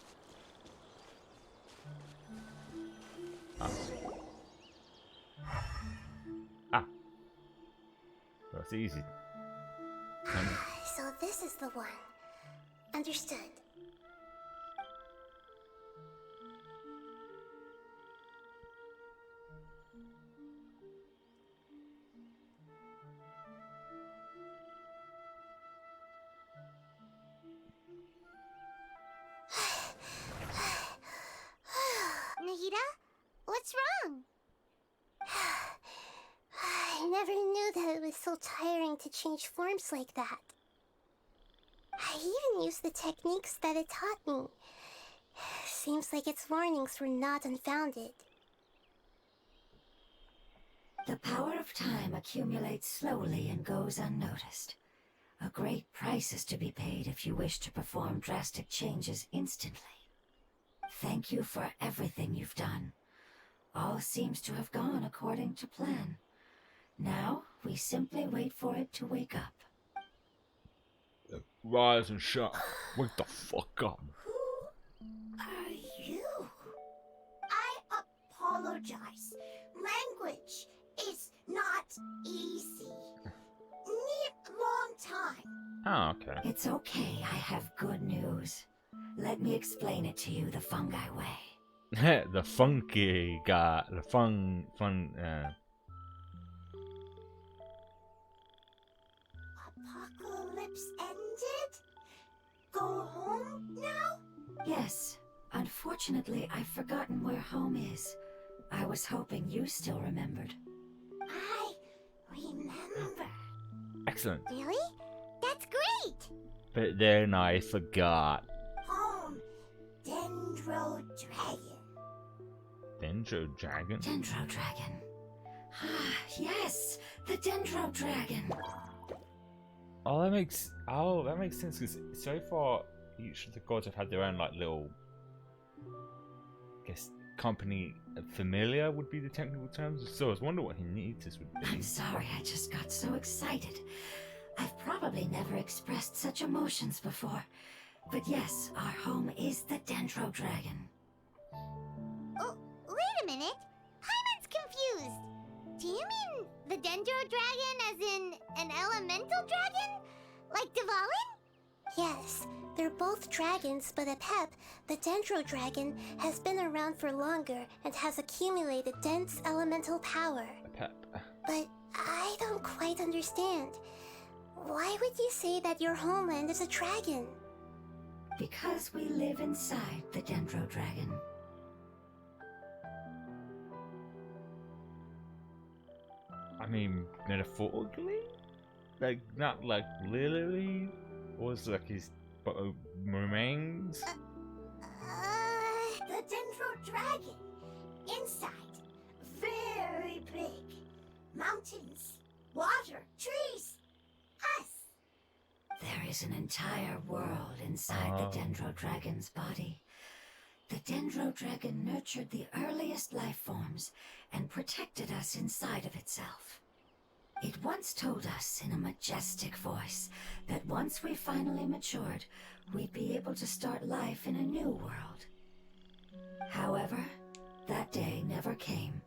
Ah. That's easy.
So this is the one. Understood.
Nahida, what's wrong?
I never so tiring to change forms like that. I even used the techniques that it taught me. Seems like its warnings were not unfounded.
The power of time accumulates slowly and goes unnoticed. A great price is to be paid if you wish to perform drastic changes instantly. Thank you for everything you've done. All seems to have gone according to plan. Now, we simply wait for it to wake up.
Rise and shut. Wake the fuck up.
Who are you? I apologize. Language is not easy. Need long time.
Oh, okay.
It's okay, I have good news. Let me explain it to you the fungi way.
The funky guy. The fun.
Apocalypse ended? Go home now?
Yes, unfortunately, I've forgotten where home is. I was hoping you still remembered.
I remember.
Excellent.
Really? That's great!
But then I forgot.
Home, Dendro Dragon.
Dendro Dragon?
Dendro Dragon. Ah, yes, the Dendro Dragon.
Oh, that makes sense because so far each of the gods have had their own like little, I guess, company. Familiar would be the technical terms. So I was wondering what he needs this would be.
I'm sorry, I just got so excited. I've probably never expressed such emotions before. But yes, our home is the Dendro Dragon.
Oh, wait a minute. Paimon's confused. Do you mean the Dendro Dragon as in an elemental dragon? Like Dvalin?
Yes, they're both dragons, but Apep, the Dendro Dragon, has been around for longer and has accumulated dense elemental power.
Pep.
But I don't quite understand. Why would you say that your homeland is a dragon?
Because we live inside the Dendro Dragon.
I mean, metaphorically? Like, not like literally? Or is it like his remains?
The Dendro Dragon. Inside. Very big. Mountains. Water. Trees. Us.
There is an entire world inside the Dendro Dragon's body. The Dendro Dragon nurtured the earliest life forms and protected us inside of itself. It once told us in a majestic voice that once we finally matured, we'd be able to start life in a new world. However, that day never came.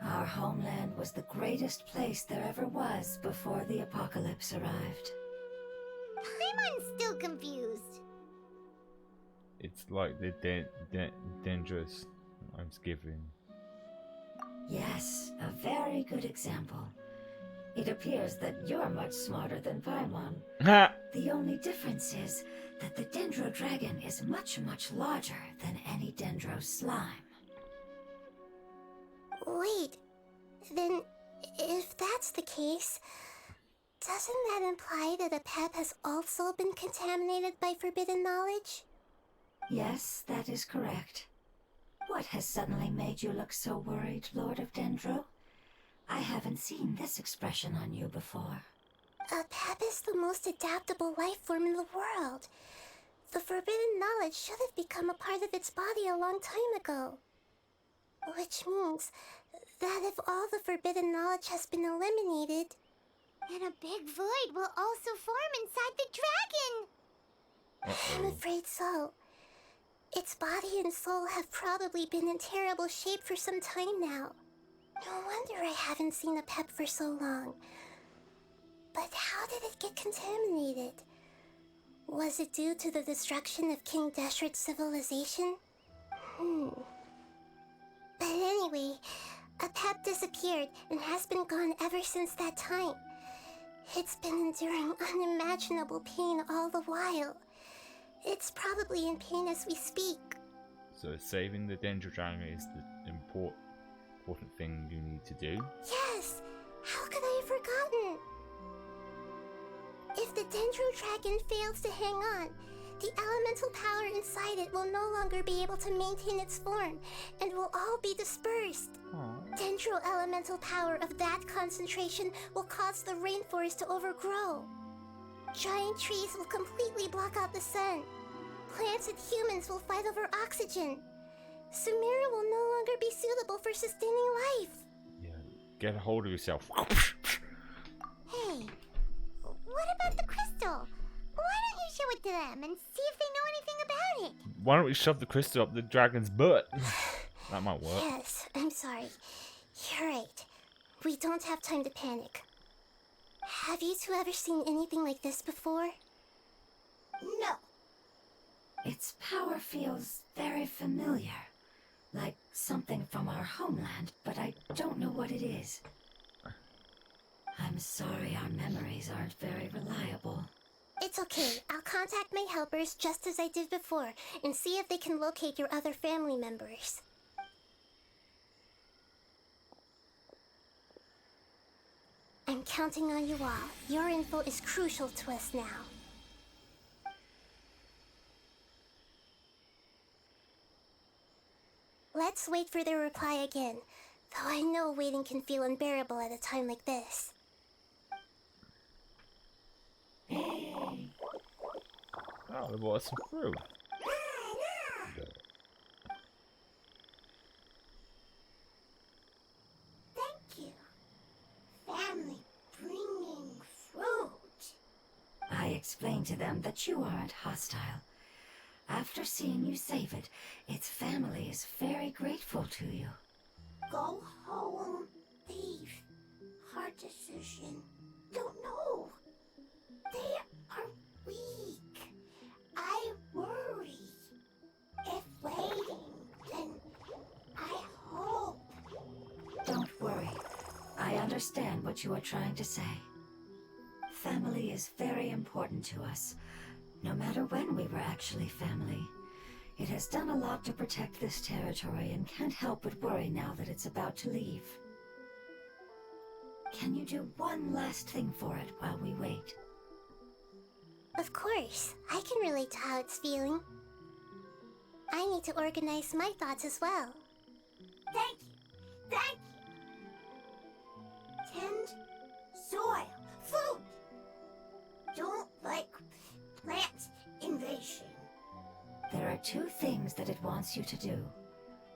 Our homeland was the greatest place there ever was before the apocalypse arrived.
Paimon's still confused.
It's like the dangerous I'm giving.
Yes, a very good example. It appears that you're much smarter than Paimon. The only difference is that the Dendro Dragon is much, much larger than any Dendro slime.
Wait, then if that's the case, doesn't that imply that Apep has also been contaminated by forbidden knowledge?
Yes, that is correct. What has suddenly made you look so worried, Lord of Dendro? I haven't seen this expression on you before.
Apep is the most adaptable life form in the world. The forbidden knowledge should have become a part of its body a long time ago. Which means that if all the forbidden knowledge has been eliminated,
And a big void will also form inside the dragon.
I'm afraid so. Its body and soul have probably been in terrible shape for some time now. No wonder I haven't seen Apep for so long. But how did it get contaminated? Was it due to the destruction of King Deshret's civilization? But anyway, Apep disappeared and has been gone ever since that time. It's been enduring unimaginable pain all the while. It's probably in pain as we speak.
So saving the Dendro Dragon is the important thing you need to do.
Yes! How could I have forgotten? the Dendro Dragon fails to hang on, the elemental power inside it will no longer be able to maintain its form and will all be dispersed. Dendro elemental power of that concentration will cause the rainforest to overgrow. Giant trees will completely block out the sun. Plants and humans will fight over oxygen. Sumeru will no longer be suitable for sustaining life.
Yeah, get a hold of yourself.
Hey, what about the crystal? Why don't you show it to them and see if they know anything about it?
Why don't we shove the crystal up the dragon's butt? That might work.
Yes, I'm sorry. You're right. We don't have time to panic. Have you two ever seen anything like this before?
No.
Its power feels very familiar. Like something from our homeland, but I don't know what it is. I'm sorry our memories aren't very reliable.
It's okay. I'll contact my helpers just as I did before and see if they can locate your other family members. I'm counting on you all. Your info is crucial to us now. Let's wait for their reply again, though I know waiting can feel unbearable at a time like this.
Oh, they bought us some fruit.
Thank you. Family bringing fruit.
I explained to them that you aren't hostile. After seeing you save it, its family is very grateful to you.
Go home, thief. Hard decision. Don't know. They are weak. I worry. If waiting, then I hope.
Don't worry. I understand what you are trying to say. Family is very important to us. No matter when we were actually family. It has done a lot to protect this territory and can't help but worry now that it's about to leave. Can you do one last thing for it while we wait?
Of course, I can relate to how it's feeling. I need to organize my thoughts as well.
Thank you. Thank you. Tend soil. Food. Don't like plant invasion.
There are two things that it wants you to do.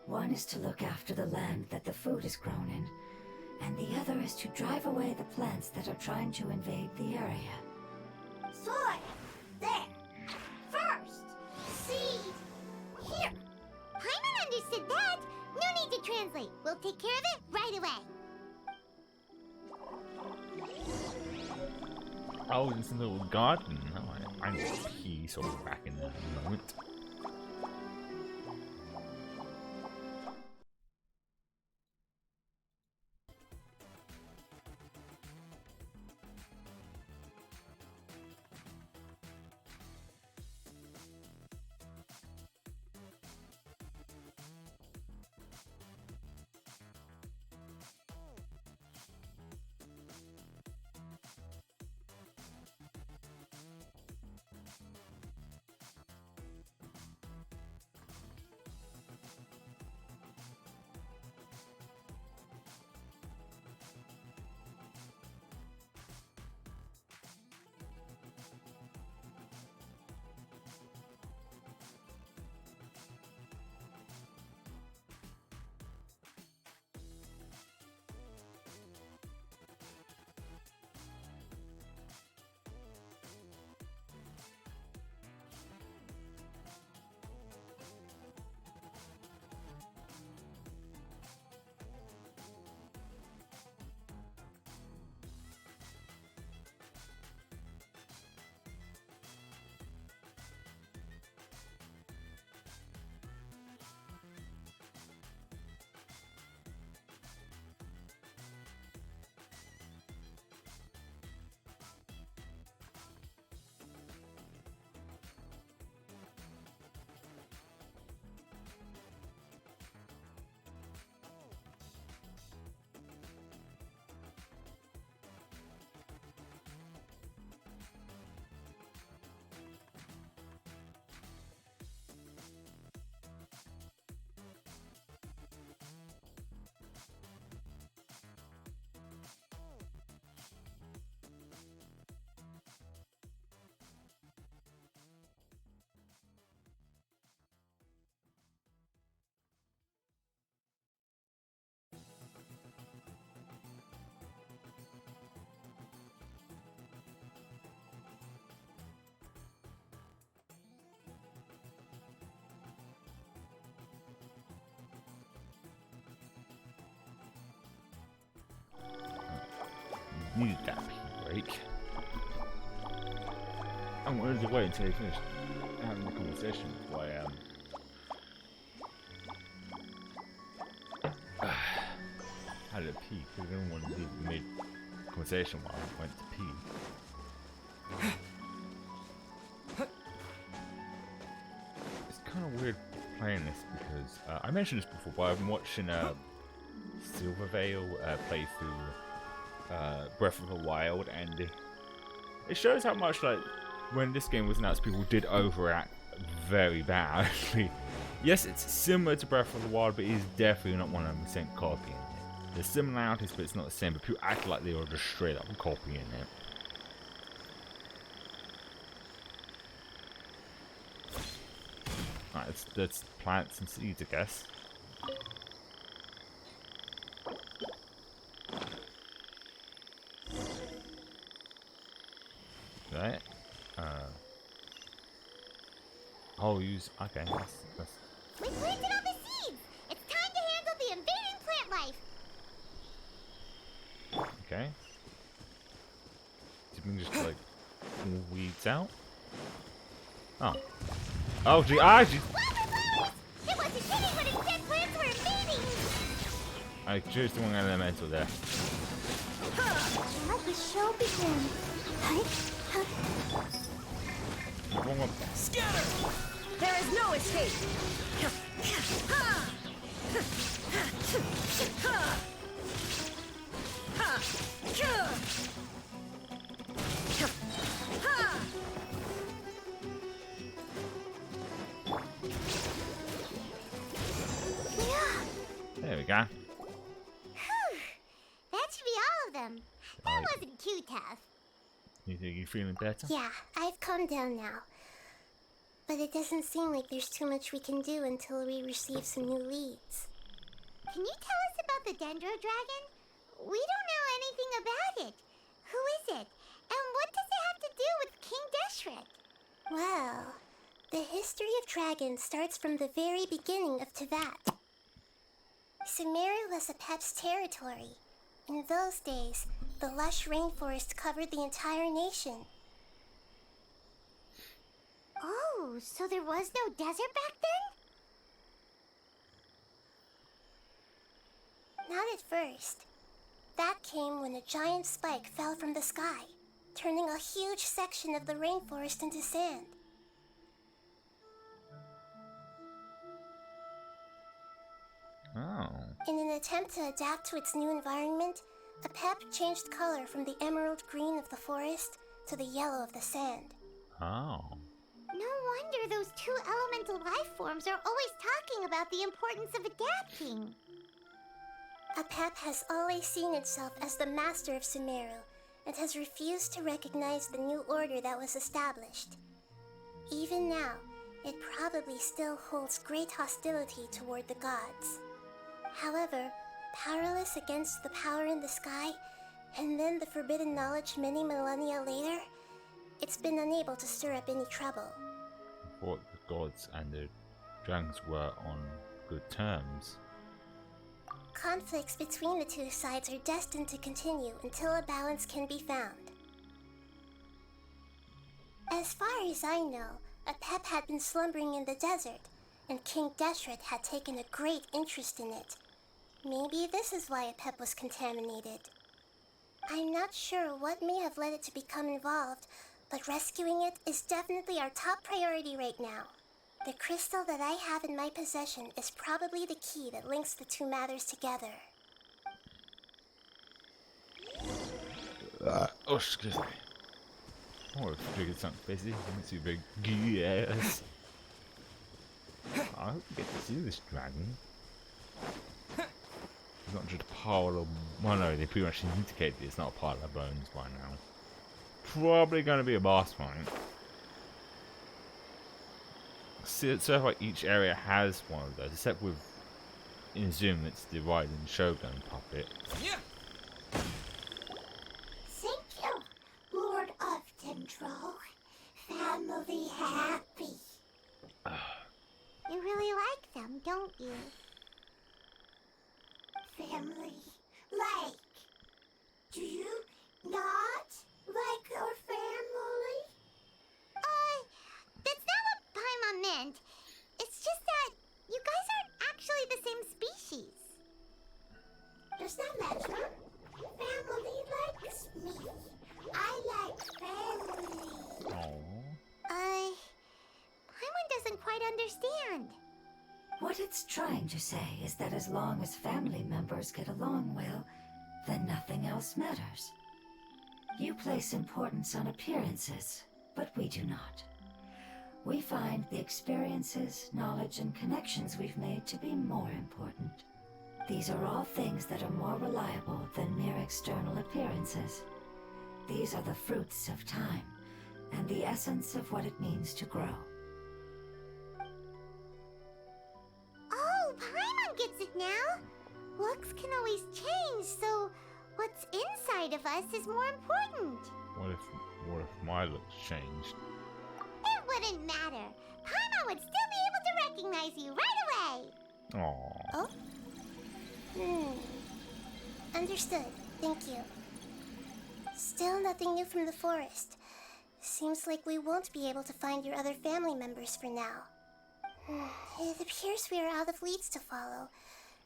One is to look after the land that the food is grown in, and the other is to drive away the plants that are trying to invade the area.
Soil. There. First. Seed. Here. Paimon understood that. No need to translate. We'll take care of it right away.
Oh, it's a little garden. Oh, I need to pee, so I'll be back in a moment. Needed that pee break. I wanted to wait until he finished having the conversation before I had a pee because I didn't want to leave mid conversation while I went to pee. It's kind of weird playing this because I mentioned this before, but I've been watching Silvervale play through Breath of the Wild, and it shows how much, like, when this game was announced, people did overact very badly. Yes, it's similar to Breath of the Wild, but it is definitely not 100% copying it. There's similarities, but it's not the same. But people act like they are just straight up copying it. Alright, let's plant some seeds, I guess. Right. I'll use. Okay, that's.
We planted all the seeds! It's time to handle the invading plant life!
Okay. Did we just like pull weeds out? Oh. Oh gee, ah gee.
Flowers! It wasn't kidding when it said plants were invading!
I chose the wrong elemental there.
Let the show begin.
Wrong one.
Scatter! There is no escape!
There we go.
That should be all of them. That
Right.
wasn't too tough.
You think you're feeling better?
Yeah, I've calmed down now. But it doesn't seem like there's too much we can do until we receive some new leads.
Can you tell us about the Dendro Dragon? We don't know anything about it. Who is it? And what does it have to do with King Deshret?
Well, the history of dragons starts from the very beginning of Teyvat. Sumeru was Apep's territory. In those days, the lush rainforest covered the entire nation.
Oh, so there was no desert back then?
Not at first. That came when a giant spike fell from the sky, turning a huge section of the rainforest into sand.
Oh.
In an attempt to adapt to its new environment, Apep changed color from the emerald green of the forest to the yellow of the sand.
Oh.
No wonder those two elemental life forms are always talking about the importance of adapting.
Apep has always seen itself as the master of Sumeru and has refused to recognize the new order that was established. Even now, it probably still holds great hostility toward the gods. However, powerless against the power in the sky, and then the forbidden knowledge many millennia later, it's been unable to stir up any trouble.
I thought the gods and the dragons were on good terms.
Conflicts between the two sides are destined to continue until a balance can be found. As far as I know, Apep had been slumbering in the desert, and King Deshret had taken a great interest in it. Maybe this is why Apep was contaminated. I'm not sure what may have led it to become involved, but rescuing it is definitely our top priority right now. The crystal that I have in my possession is probably the key that links the two matters together.
Oh, excuse me. Oh, I've triggered something busy. Makes you big. Yes. I hope we get to see this dragon. It's not just a pile of. Well, no, they pretty much indicated it's not a pile of bones by now. Probably going to be a boss fight. So far, each area has one of those, except with in Zoom, it's the Raiden Shogun puppet.
Yeah.
Thank you, Lord of Dendro. Family happy.
You really like them, don't you?
Family like. What it's trying to say is that as long as family members get along well, then nothing else matters. You place importance on appearances, but we do not. We find the experiences, knowledge, and connections we've made to be more important. These are all things that are more reliable than mere external appearances. These are the fruits of time, and the essence of what it means to grow.
Oh, Paimon gets it now! Looks can always change, so what's inside of us is more important.
What if my looks changed?
It wouldn't matter. Paimon would still be able to recognize you right away.
Aww.
Oh? Understood. Thank you. Still nothing new from the forest. Seems like we won't be able to find your other family members for now. It appears we are out of leads to follow,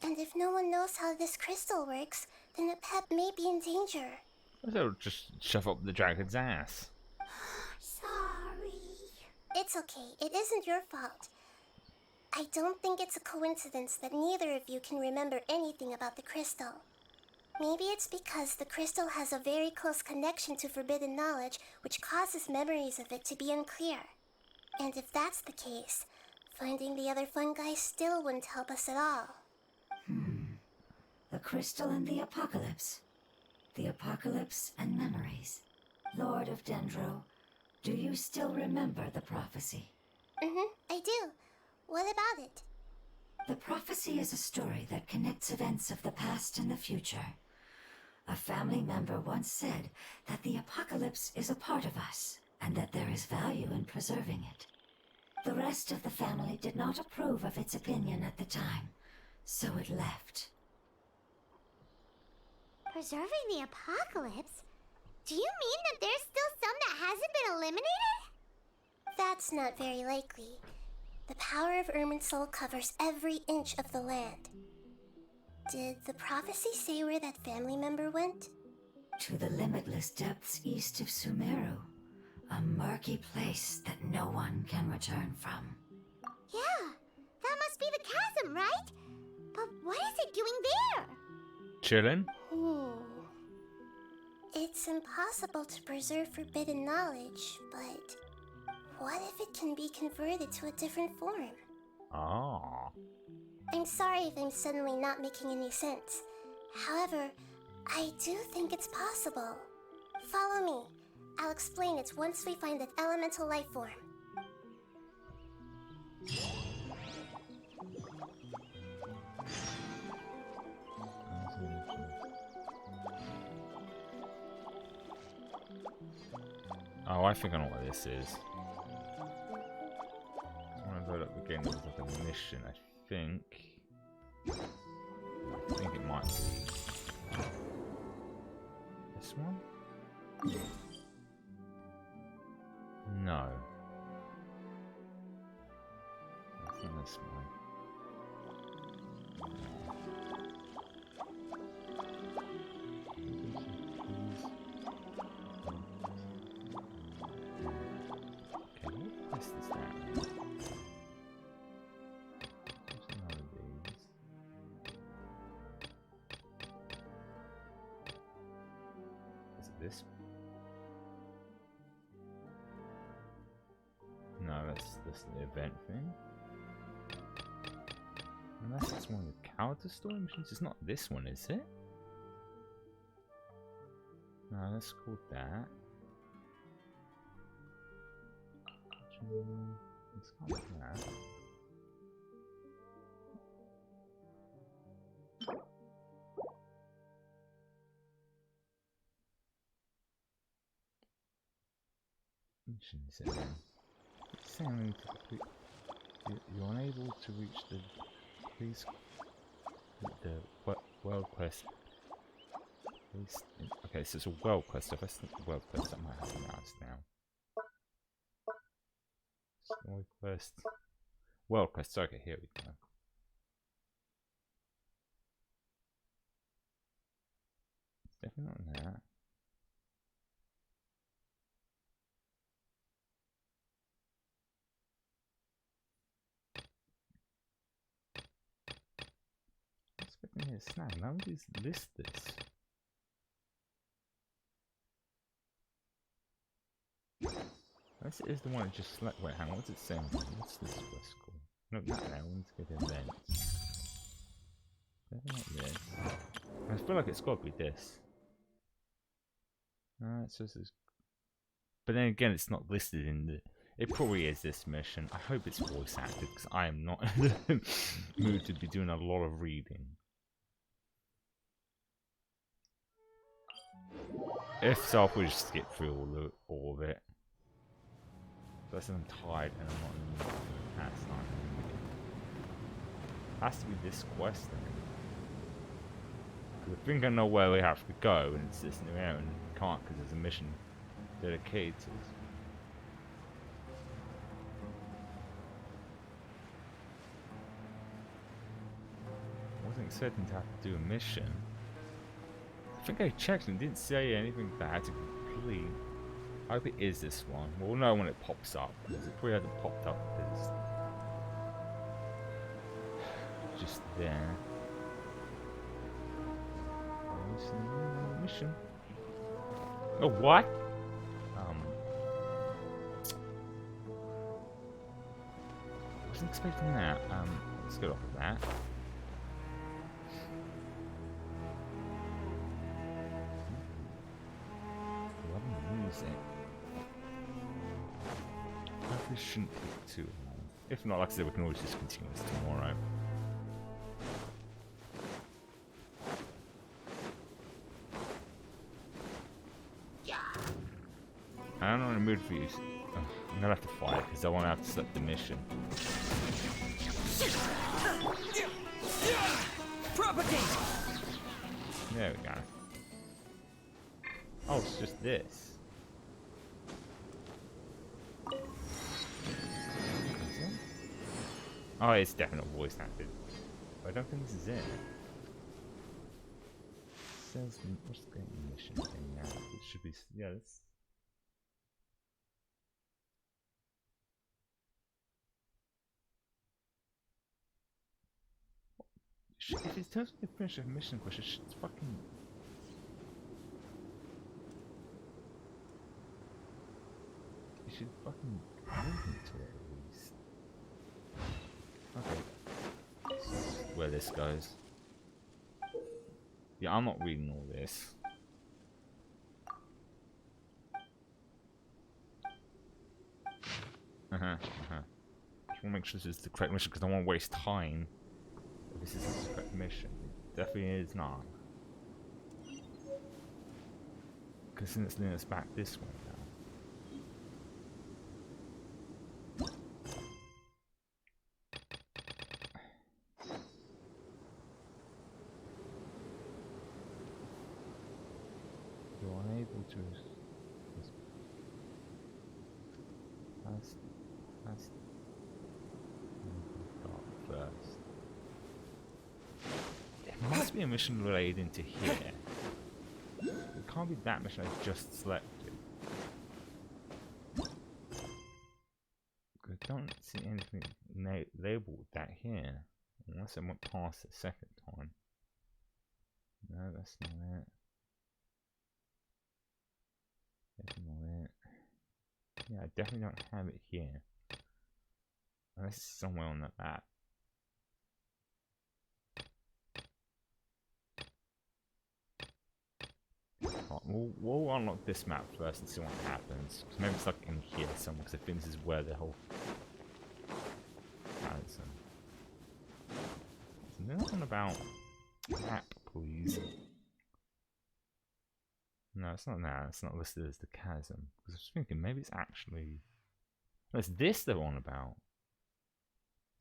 and if no one knows how this crystal works, then the pet may be in danger.
They'll just shove up the dragon's ass.
Sorry. It's okay. It isn't your fault. I don't think it's a coincidence that neither of you can remember anything about the crystal. Maybe it's because the crystal has a very close connection to forbidden knowledge, which causes memories of it to be unclear. And if that's the case, finding the other fungi still wouldn't help us at all.
The crystal and the apocalypse. The apocalypse and memories. Lord of Dendro, do you still remember the prophecy?
I do. What about it?
The prophecy is a story that connects events of the past and the future. A family member once said that the apocalypse is a part of us, and that there is value in preserving it. The rest of the family did not approve of its opinion at the time, so it left.
Preserving the apocalypse? Do you mean that there's still some that hasn't been eliminated?
That's not very likely. The power of Irminsul covers every inch of the land. Did the prophecy say where that family member went?
To the limitless depths east of Sumeru, a murky place that no one can return from.
Yeah, that must be the chasm, right? But what is it doing there?
Chillin'?
It's impossible to preserve forbidden knowledge, but what if it can be converted to a different form?
Ah.
I'm sorry if I'm suddenly not making any sense. However, I do think it's possible. Follow me. I'll explain it once we find that elemental life form.
Oh, I think I know what this is. I'm gonna load up again. There's like a mission, I think. I think it might be this one. No. I think this one. This? No, that's the event thing. Unless it's one of the character story missions. It's not this one, is it? No, that's called that. It's called that. Mission 7. It's saying to complete. You're unable to reach the. Please. The world quest. Please. Okay, so it's a world quest. If I think world quest, that might have announced now. Story quest. World quest. Okay, here we go. It's definitely not that. Yeah, snap. Now just list this. This is the one that just select. Wait, hang on. What's it saying? What's this quest called? No, not that one. Let's go to events. Not this. I feel like it's got to be this. It's just this. But then again, it's not listed in the. It probably is this mission. I hope it's voice acted because I am not in the mood to be doing a lot of reading. If so, I'll probably just skip through all of it. Plus I'm tired and I'm not in the mood for pastime. Has to be this quest then. Because I think I know where we have to go, and it's this new area, and I can't because there's a mission dedicated to it. I wasn't expecting to have to do a mission. I think I checked and didn't say anything that I had to complete. I hope it is this one. We'll know when it pops up, because it probably hasn't popped up because it's just there. Mission. Oh, what? Wasn't expecting that. Let's get off of that. Love music. Hopefully shouldn't take too long. If not, like I said, we can always just continue this tomorrow. I'm not in the mood for you. I'm gonna have to fight because I won't have to select the mission.
Propagate!
There we go. Oh, it's just this. Is it? Oh, it's definitely voice acted. But I don't think this is it. It says, what's the mission thing now? It should be, yeah, it's. If it tells me to finish a mission quest, it should fucking. You should fucking move me to it at least. Okay. So this is where this goes. Yeah, I'm not reading all this. Just want to make sure this is the correct mission because I don't want to waste time. This is the correct mission. It definitely is not. Because then it's leading us back this way now. You are able to that's first. It must be a mission related into here. It can't be that mission I just selected. I don't see anything labeled with that here. Unless I went past it a second time. No, that's not it. That's not it. Yeah, I definitely don't have it here. Unless it's somewhere on the map. We'll unlock this map first and see what happens. Cause maybe it's like in here somewhere, because I think this is where the whole... There's nothing about map, please. No, it's not that. It's not listed as the chasm. Because I was thinking maybe it's actually... No, it's this they're on about.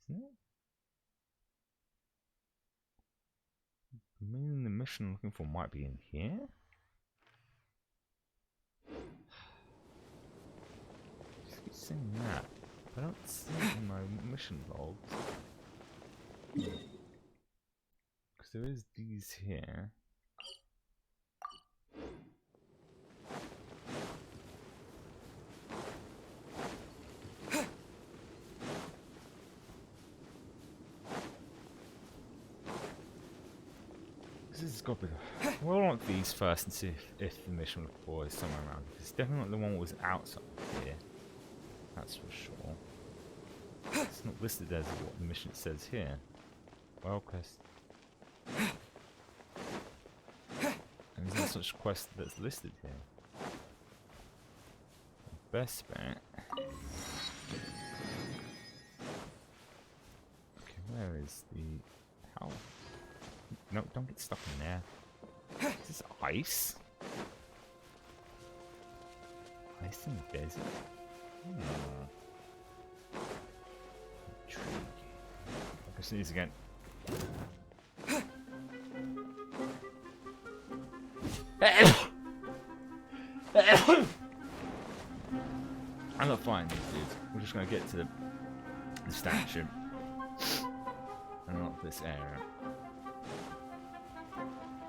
Isn't it? Maybe the mission I'm looking for might be in here? Just keep saying that. I don't see it in my mission logs. Because there is these here. This has got to be the... We'll want these first and see if the mission report is somewhere around. It's definitely not the one that was outside here. That's for sure. It's not listed as what the mission says here. Well, quest. And there's no such quest that's listed here. Best bet. Okay, where is the... How? No, don't get stuck in there. Is this ice? Ice in the desert? Intriguing. I can sneeze again. I'm not fine, dude. We're just gonna get to the statue. And not this area.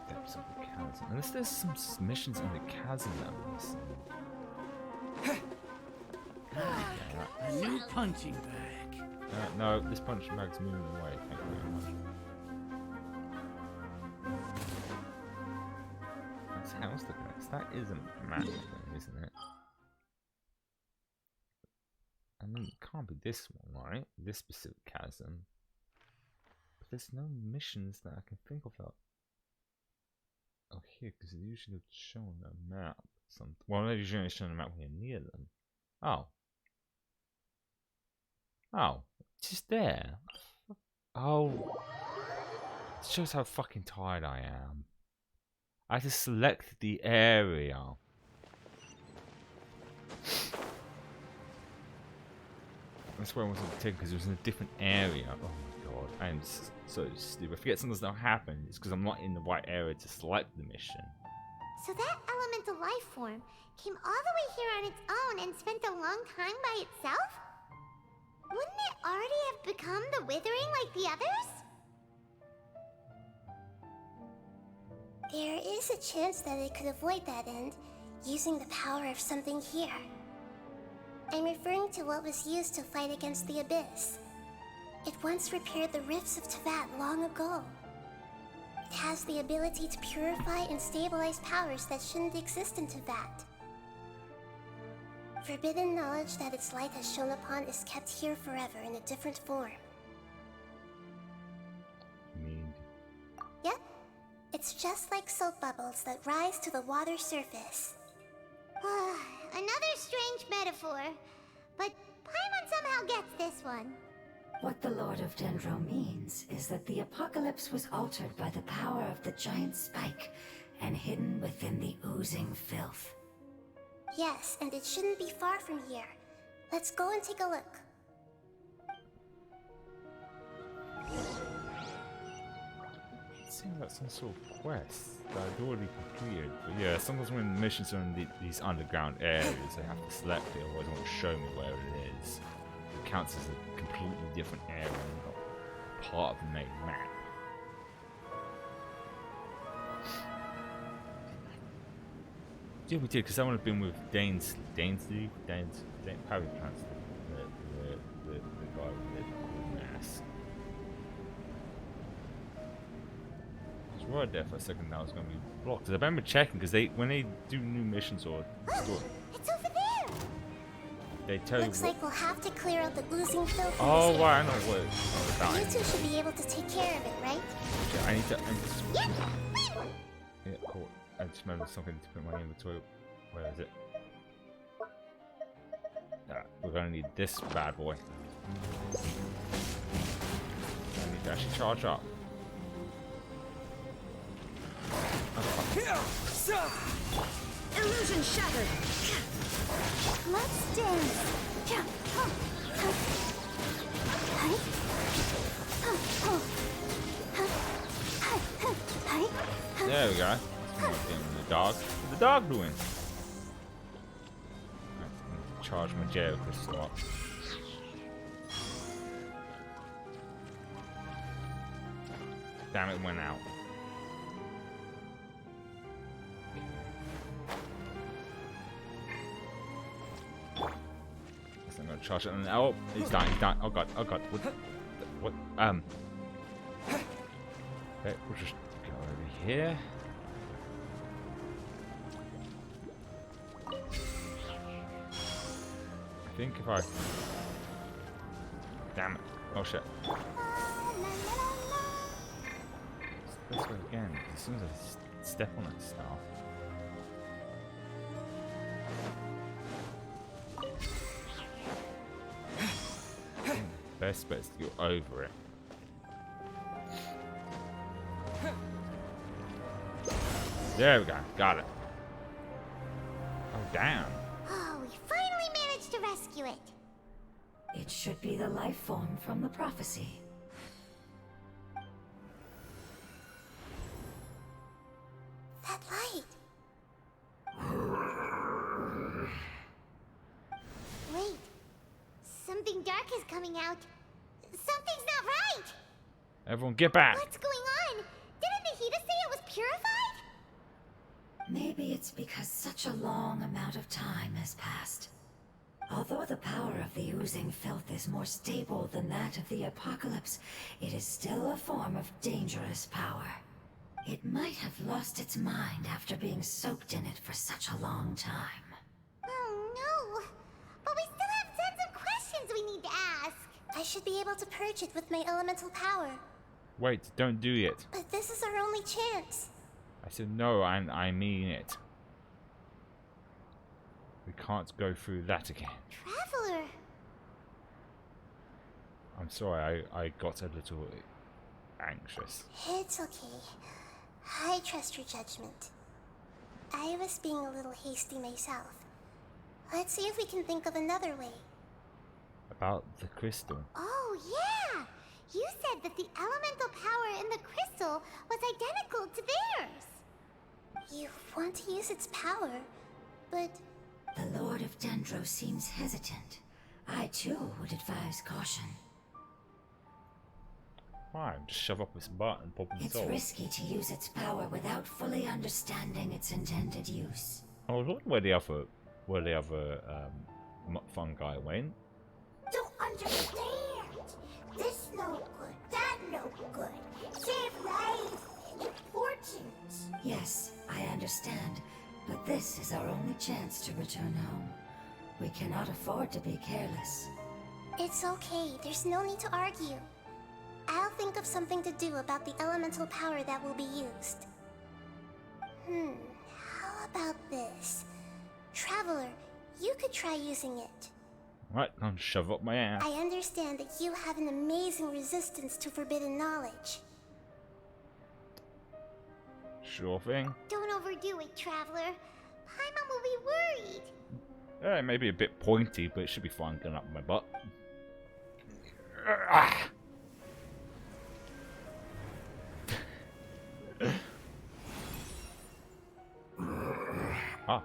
Depths of the chasm. Unless there's some missions in the chasm that I'm missing.
A new punching bag.
No, this punching bag's moving away. Thank you very much. That's how's the next. That is a map thing, isn't it? I mean, it can't be this one, right? This specific chasm. But there's no missions that I can think of that. Oh, here, because they usually show on a map. Well, they're usually showing a map when you're near them. Oh. Oh, it's just there. Oh. It shows how fucking tired I am. I just select the area. That's where I wasn't taken because it was in a different area. Oh my god, I am so stupid. I forget something's not happened. It's because I'm not in the right area to select the mission.
So that elemental life form came all the way here on its own and spent a long time by itself? Wouldn't it already have become the Withering like the others?
There is a chance that it could avoid that end using the power of something here. I'm referring to what was used to fight against the Abyss. It once repaired the rifts of Teyvat long ago. It has the ability to purify and stabilize powers that shouldn't exist in Teyvat. Forbidden knowledge that its light has shone upon is kept here forever in a different form. Yep. It's just like soap bubbles that rise to the water surface.
Another strange metaphor, but Paimon somehow gets this one.
What the Lord of Dendro means is that the apocalypse was altered by the power of the giant spike and hidden within the oozing filth.
Yes, and it shouldn't be far from here. Let's go and take a look.
It seems like some sort of quest that I'd already completed. But yeah, sometimes when missions are in these underground areas, I have to select it, otherwise it won't show me where it is. It counts as a completely different area and not part of the main map. Yeah, we did, because I would have been with Dane's, how do you pronounce it? The guy with the cool mask. I was worried there for a second that I was going to be blocked. Because I remember checking, because when they do new missions or store,
It's over there!
they tell
Looks
you
like we'll have to clear out the oozing filth.
Oh, right, I know what
You two should be able to take care of it, right?
I need to...
Yeah!
Yeah, cool. I just remembered something to put in my inventory. Where is it? We're gonna need this bad boy. I need to actually charge up.
Illusion shattered.
Let's dance!
There we go. The dog. What's the dog doing? Charge my jail crystal up. Damn it, went out. Guess I'm gonna charge it. And oh, he's dying. He's dying. Oh god. Oh god. What? Okay, we'll just over here. I think if I... Damn it. Oh shit. Let's go again. As soon as I step on that staff. Best bet is to go over it. There we go. Got it. Oh, damn.
Oh, we finally managed to rescue it.
It should be the life form from the prophecy.
That light.
Wait. Something dark is coming out. Something's not right.
Everyone get back.
What's going on? Didn't Nahida say it was purified?
Maybe it's because such a long amount of time has passed. Although the power of the oozing filth is more stable than that of the apocalypse, it is still a form of dangerous power. It might have lost its mind after being soaked in it for such a long time.
Oh no. But we still have tons of questions we need to ask.
I should be able to purge it with my elemental power.
Wait, don't do it.
But this is our only chance.
I said no, I mean it. We can't go through that again.
Traveler.
I'm sorry, I got a little anxious.
It's okay. I trust your judgment. I was being a little hasty myself. Let's see if we can think of another way.
About the crystal.
Oh yeah. You said that the elemental power in the crystal was identical to theirs.
You want to use its power, but...
The Lord of Dendro seems hesitant. I too would advise caution.
Fine, just shove up this butt and pop
It's
inside.
risky to use its power without fully understanding its intended use.
I was wondering where the other fungi went.
Don't understand. This no good, that no good. Save lives. Important.
Yes, I understand, but this is our only chance to return home. We cannot afford to be careless.
It's okay, there's no need to argue. I'll think of something to do about the elemental power that will be used. How about this? Traveler, you could try using it.
Right, I'll shove up my ass.
I understand that you have an amazing resistance to forbidden knowledge.
Sure thing.
Don't overdo it, Traveler. Paimon will be worried.
It may be a bit pointy, but it should be fine going up my butt. Ah. Ah.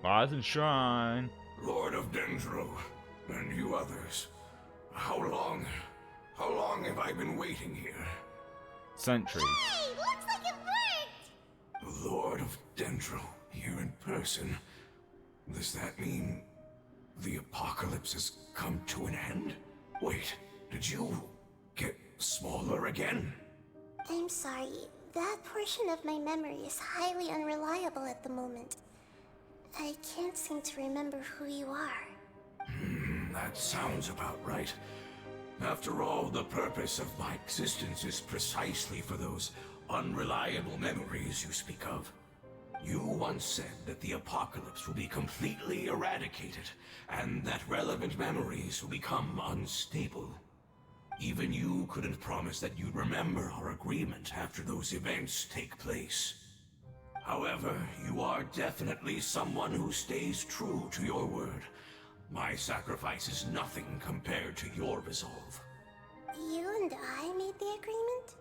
Rise and shine.
Lord of Dendro, and you others. How long have I been waiting here?
Centuries.
Hey, looks like it worked.
Lord of Dendro, here in person. Does that mean the apocalypse has come to an end? Wait, did you get smaller again?
I'm sorry, that portion of my memory is highly unreliable at the moment. I can't seem to remember who you are.
That sounds about right. After all, the purpose of my existence is precisely for those unreliable memories you speak of. You once said that the apocalypse will be completely eradicated, and that relevant memories will become unstable. Even you couldn't promise that you'd remember our agreement after those events take place. However, you are definitely someone who stays true to your word. My sacrifice is nothing compared to your resolve.
You and I made the agreement?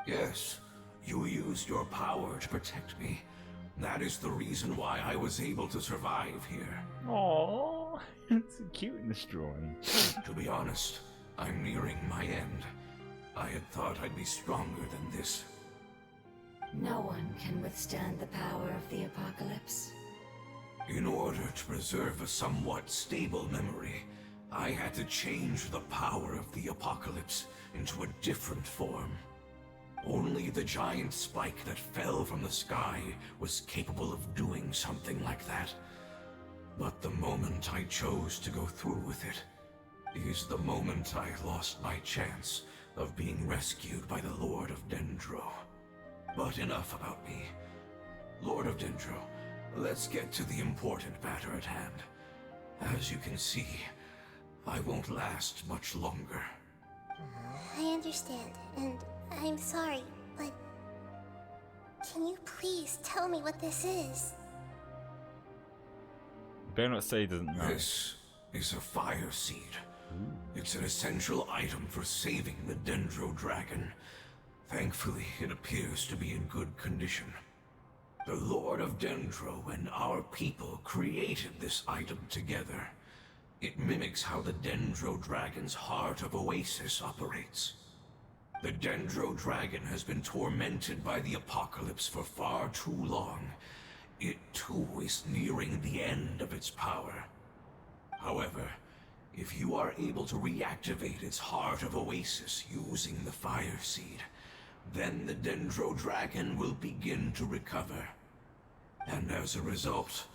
Yes, you used your power to protect me. That is the reason why I was able to survive here.
Aww, it's cute in this drawing.
To be honest, I'm nearing my end. I had thought I'd be stronger than this.
No one can withstand the power of the apocalypse.
In order to preserve a somewhat stable memory, I had to change the power of the apocalypse into a different form. Only the giant spike that fell from the sky was capable of doing something like that. But the moment I chose to go through with it is the moment I lost my chance of being rescued by the Lord of Dendro. But enough about me. Lord of Dendro, let's get to the important matter at hand. As you can see, I won't last much longer.
I understand, and I'm sorry, but can you please tell me what this is?
You better not say he doesn't know.
This is a fire seed. It's an essential item for saving the Dendro Dragon. Thankfully, it appears to be in good condition. The Lord of Dendro and our people created this item together. It mimics how the Dendro Dragon's Heart of Oasis operates. The Dendro Dragon has been tormented by the apocalypse for far too long. It too is nearing the end of its power. However, if you are able to reactivate its Heart of Oasis using the Fire Seed, then the Dendro Dragon will begin to recover. And as a result,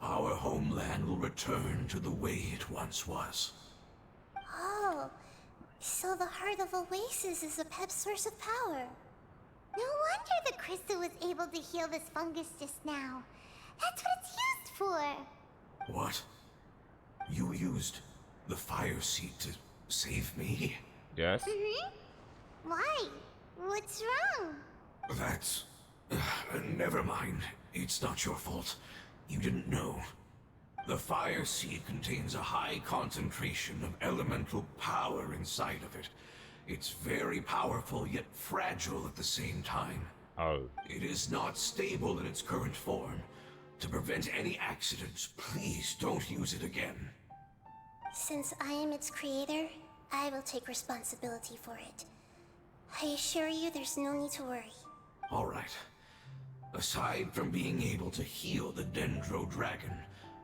our homeland will return to the way it once was.
Oh, so the Heart of Oasis is a pep source of power.
No wonder the crystal was able to heal this fungus just now. That's what it's used for.
What? You used the Fire Seed to save me?
Yes?
Why? What's wrong?
That's... never mind. It's not your fault. You didn't know. The Fire Seed contains a high concentration of elemental power inside of it. It's very powerful, yet fragile at the same time.
Oh.
It is not stable in its current form. To prevent any accidents, please don't use it again.
Since I am its creator, I will take responsibility for it. I assure you there's no need to worry.
All right. Aside from being able to heal the Dendro Dragon,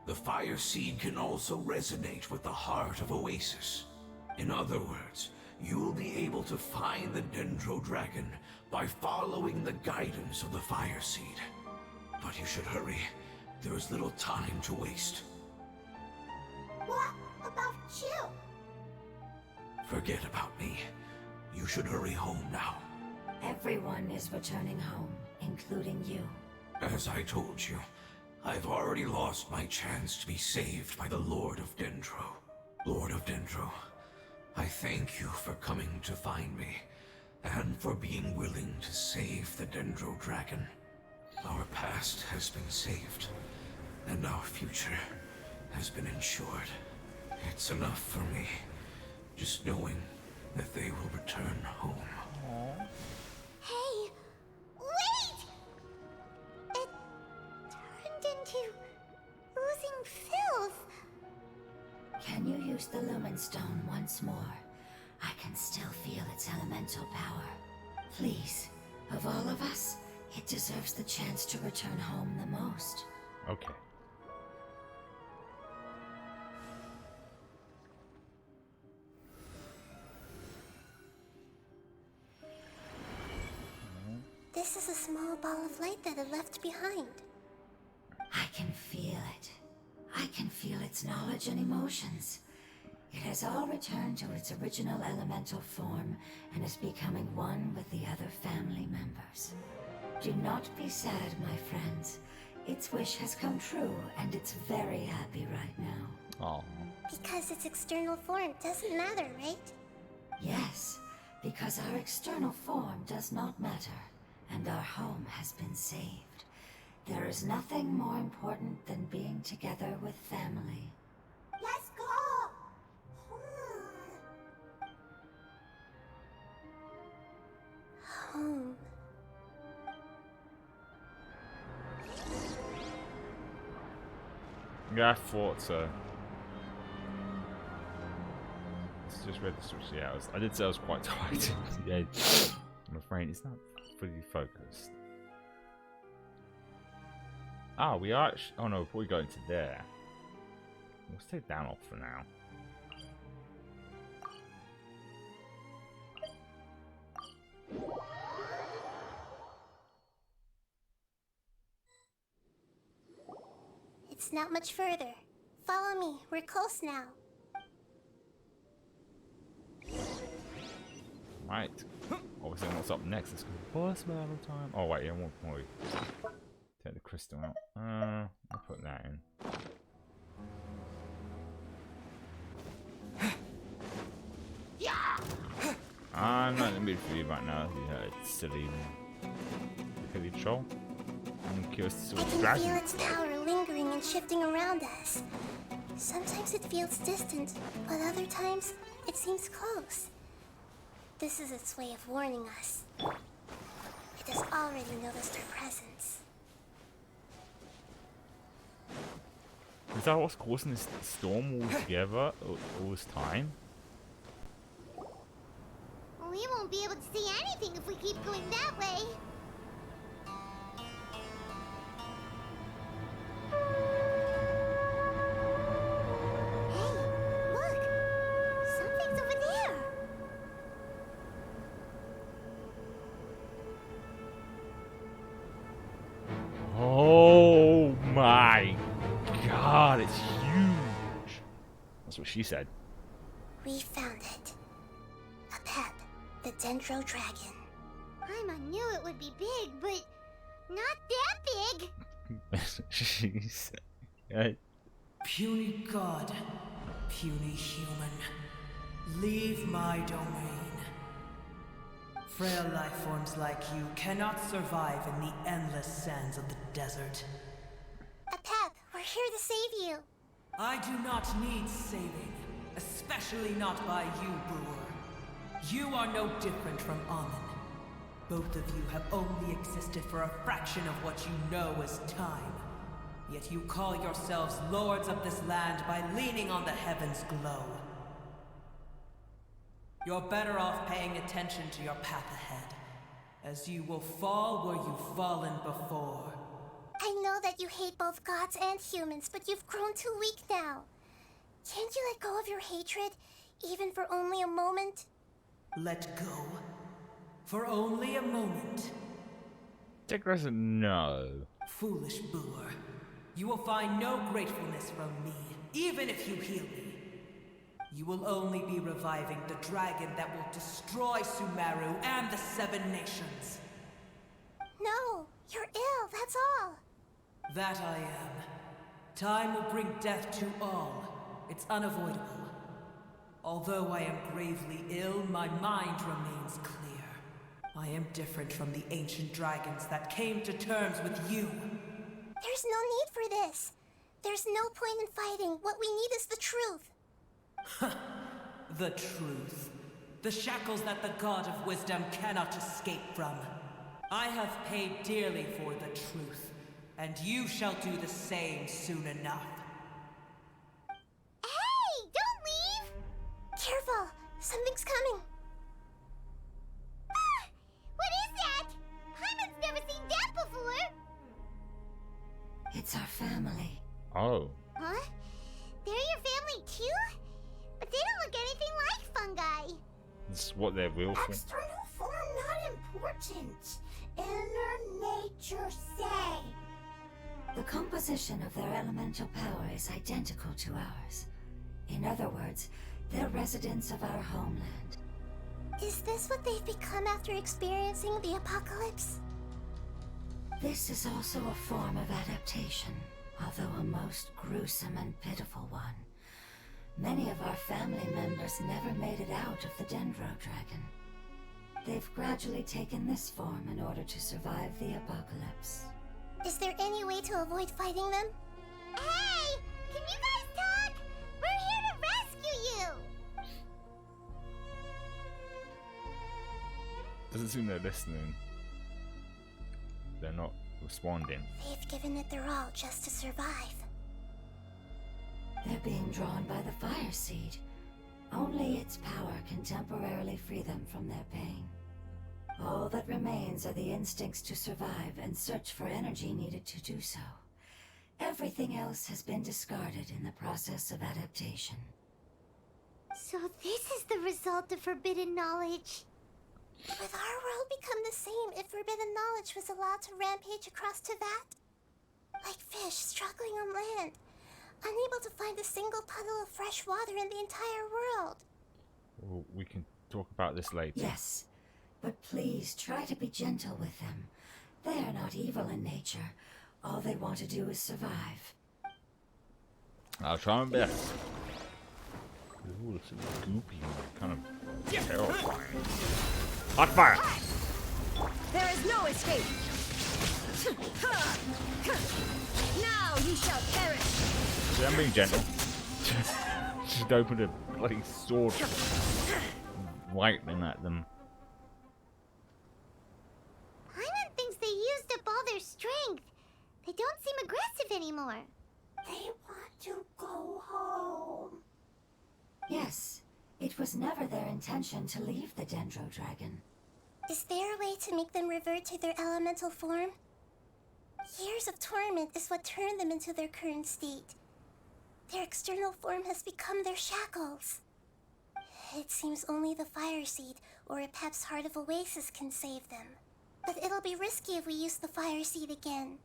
the Fire Seed can also resonate with the Heart of Oasis. In other words, you'll be able to find the Dendro Dragon by following the guidance of the Fire Seed. But you should hurry. There is little time to waste.
What about you?
Forget about me. You should hurry home now.
Everyone is returning home, including you.
As I told you, I've already lost my chance to be saved by the Lord of Dendro. Lord of Dendro, I thank you for coming to find me, and for being willing to save the Dendro Dragon. Our past has been saved, and our future has been ensured. It's enough for me, just knowing that they will return home.
Hey, wait! It turned into oozing filth.
Can you use the Lumen Stone once more? I can still feel its elemental power. Please, of all of us, it deserves the chance to return home the most.
Okay.
This is a small ball of light that it left behind.
I can feel it. I can feel its knowledge and emotions. It has all returned to its original elemental form and is becoming one with the other family members. Do not be sad, my friends. Its wish has come true, and it's very happy right now.
Oh.
Because its external form doesn't matter, right?
Yes, because our external form does not matter, and our home has been saved. There is nothing more important than being together with family.
Let's go! Home.
Yeah, I thought so. It's just read the switch. Yeah, I did say I was quite tired. Yeah, I'm afraid it's not fully focused. Ah, we are actually... Oh no, before we go into there... We'll stay down off for now.
It's not much further. Follow me. We're close now.
Right. Obviously, what's up next? Let's go boss battle time. Oh wait, yeah, one more. Take the crystal out. I'll put that in. I'm not in the mood for you right now. You silly troll. I'm curious to see
I
what's
can
dragging.
feel its power lingering and shifting around us. Sometimes it feels distant, but other times it seems close. This is its way of warning us. It has already noticed our presence.
Is that what's causing this storm altogether all this time?
We won't be able to see anything if we keep going that way. Hey, look! Something's over there!
Oh my god, it's huge. That's what she said.
We found it. A pep, the Dendro Dragon.
I knew it would be big, but not that big.
She's...
Puny god, puny human, leave my domain. Frail life forms like you cannot survive in the endless sands of the desert.
A pep, we're here to save you.
I do not need saving, especially not by you, Brewer. You are no different from Amun. Both of you have only existed for a fraction of what you know as time. Yet you call yourselves lords of this land by leaning on the heavens' glow. You're better off paying attention to your path ahead, as you will fall where you've fallen before.
I know that you hate both gods and humans, but you've grown too weak now. Can't you let go of your hatred, even for only a moment?
Let go? For only a moment?
Dick doesn't know.
Foolish Brewer. You will find no gratefulness from me, even if you heal me. You will only be reviving the dragon that will destroy Sumeru and the Seven Nations.
No, you're ill, that's all.
That I am. Time will bring death to all. It's unavoidable. Although I am gravely ill, my mind remains clear. I am different from the ancient dragons that came to terms with you.
There's no need for this. There's no point in fighting. What we need is the truth.
The truth. The shackles that the God of Wisdom cannot escape from. I have paid dearly for the truth, and you shall do the same soon enough.
Hey, don't leave!
Careful, something's coming.
Ah! What is that? Hyman's never seen that before!
It's our family.
Oh.
Huh? They're your family too? But they don't look anything like fungi.
This is what they're real for.
External form not important. Inner nature say. The composition of their elemental power is identical to ours. In other words, they're residents of our homeland.
Is this what they've become after experiencing the apocalypse?
This is also a form of adaptation, although a most gruesome and pitiful one. Many of our family members never made it out of the Dendro Dragon. They've gradually taken this form in order to survive the apocalypse.
Is there any way to avoid fighting them?
Hey! Can you guys talk? We're here to rescue you!
Doesn't seem they're listening. They're not responding.
They've given it their all just to survive.
They're being drawn by the fire seed. Only its power can temporarily free them from their pain. All that remains are the instincts to survive and search for energy needed to do so. Everything else has been discarded in the process of adaptation.
So this is the result of forbidden knowledge.
Would our world become the same if forbidden knowledge was allowed to rampage across Tevat? Like fish struggling on land, unable to find a single puddle of fresh water in the entire world.
Well, we can talk about this later.
Yes, but please try to be gentle with them. They are not evil in nature. All they want to do is survive.
I'll try my best. Ooh, it's a goopy, kind of terrifying. Hot fire!
There is no escape. Now you shall perish.
See, I'm being gentle. Just opened a bloody sword, lightning at them.
Paimon thinks they used up all their strength. They don't seem aggressive anymore.
They want to go home.
Yes, it was never their intention to leave the Dendro Dragon.
Is there a way to make them revert to their elemental form? Years of torment is what turned them into their current state. Their external form has become their shackles. It seems only the Fire Seed or a Pep's Heart of Oasis can save them. But it'll be risky if we use the Fire Seed again.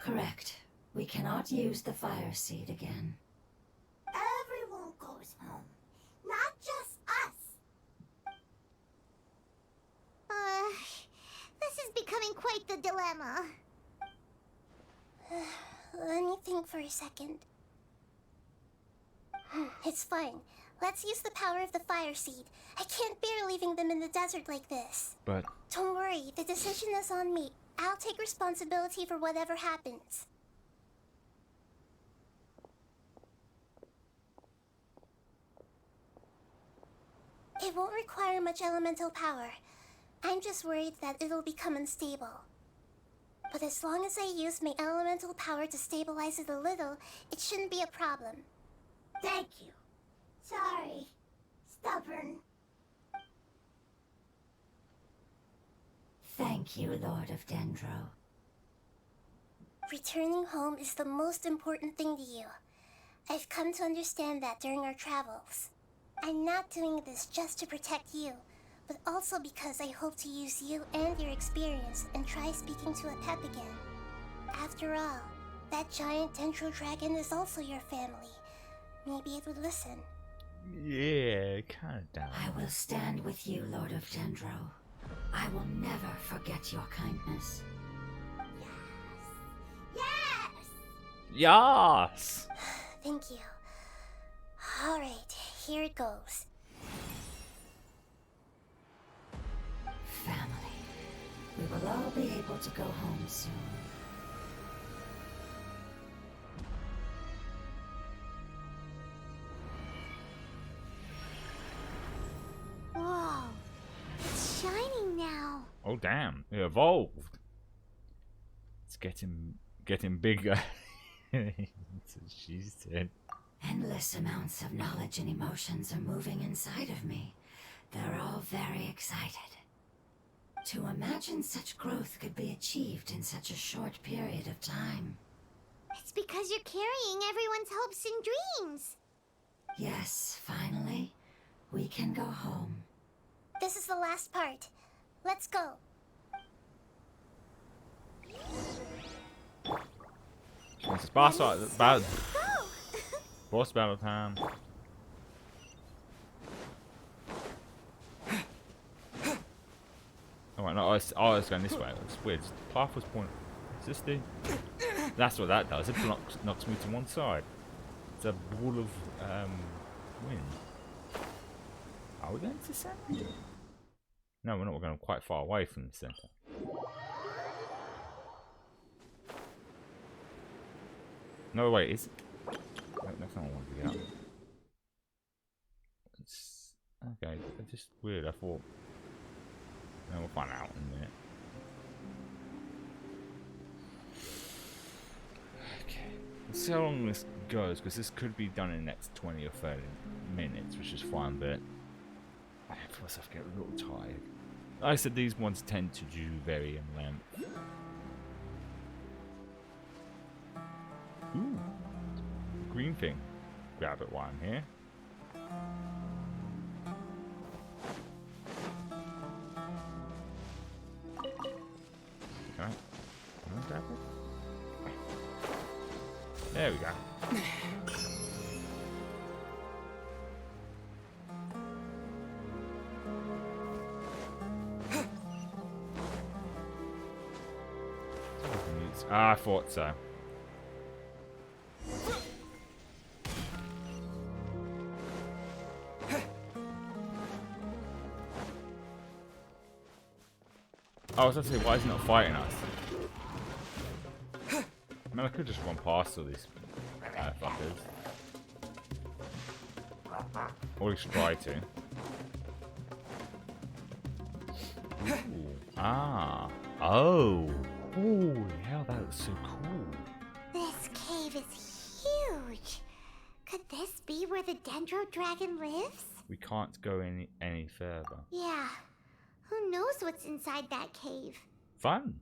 Correct. We cannot use the Fire Seed again.
Everyone goes home, not just us.
This is becoming quite the dilemma.
Let me think for a second. It's fine. Let's use the power of the Fire Seed. I can't bear leaving them in the desert like this.
But
Don't worry, the decision is on me. I'll take responsibility for whatever happens. It won't require much elemental power. I'm just worried that it'll become unstable. But as long as I use my elemental power to stabilize it a little, it shouldn't be a problem.
Thank you. Sorry. Stubborn.
Thank you, Lord of Dendro.
Returning home is the most important thing to you. I've come to understand that during our travels. I'm not doing this just to protect you, but also because I hope to use you and your experience and try speaking to a Pep again. After all, that giant Dendro Dragon is also your family. Maybe it would listen.
yeah, kind of down.
I will stand with you, Lord of Dendro. I will never forget your kindness.
Yes!
Yes.
Thank you. Alright, here it goes.
Family. We will all be able to go home soon.
Whoa. It's shining now.
Oh damn, it evolved. It's getting bigger. That's what she said.
Endless amounts of knowledge and emotions are moving inside of me. They're all very excited. To imagine such growth could be achieved in such a short period of time.
It's because you're carrying everyone's hopes and dreams.
Yes, finally, we can go home.
This is the last part. Let's go.
It's boss battle.
Go!
Boss battle time. Oh wait, no, I was going this way. It's weird. The path was pointing. Is this the? That's what that does. It knocks me to one side. It's a ball of wind. Are we going to the center? No, we're not. We're going quite far away from the center. No, wait. Is that's not what I wanted to get up. It's okay. It's just weird. I thought. No, we'll find out in a minute. Okay. Let's see how long this goes, because this could be done in the next 20 or 30 minutes, which is fine, but I feel myself get a little tired. Like I said, these ones tend to do vary in length. Ooh. Green thing. Grab it while I'm here. Can I grab it? There we go. Ah, I thought so. I was going to say, why is he not fighting us? I mean, I could just run past all these fuckers. Or at least try to. Ooh. Ah. Oh. Oh, hell, that looks so cool.
This cave is huge. Could this be where the Dendro Dragon lives?
We can't go any further.
Yeah. Who knows what's inside that cave?
Fun.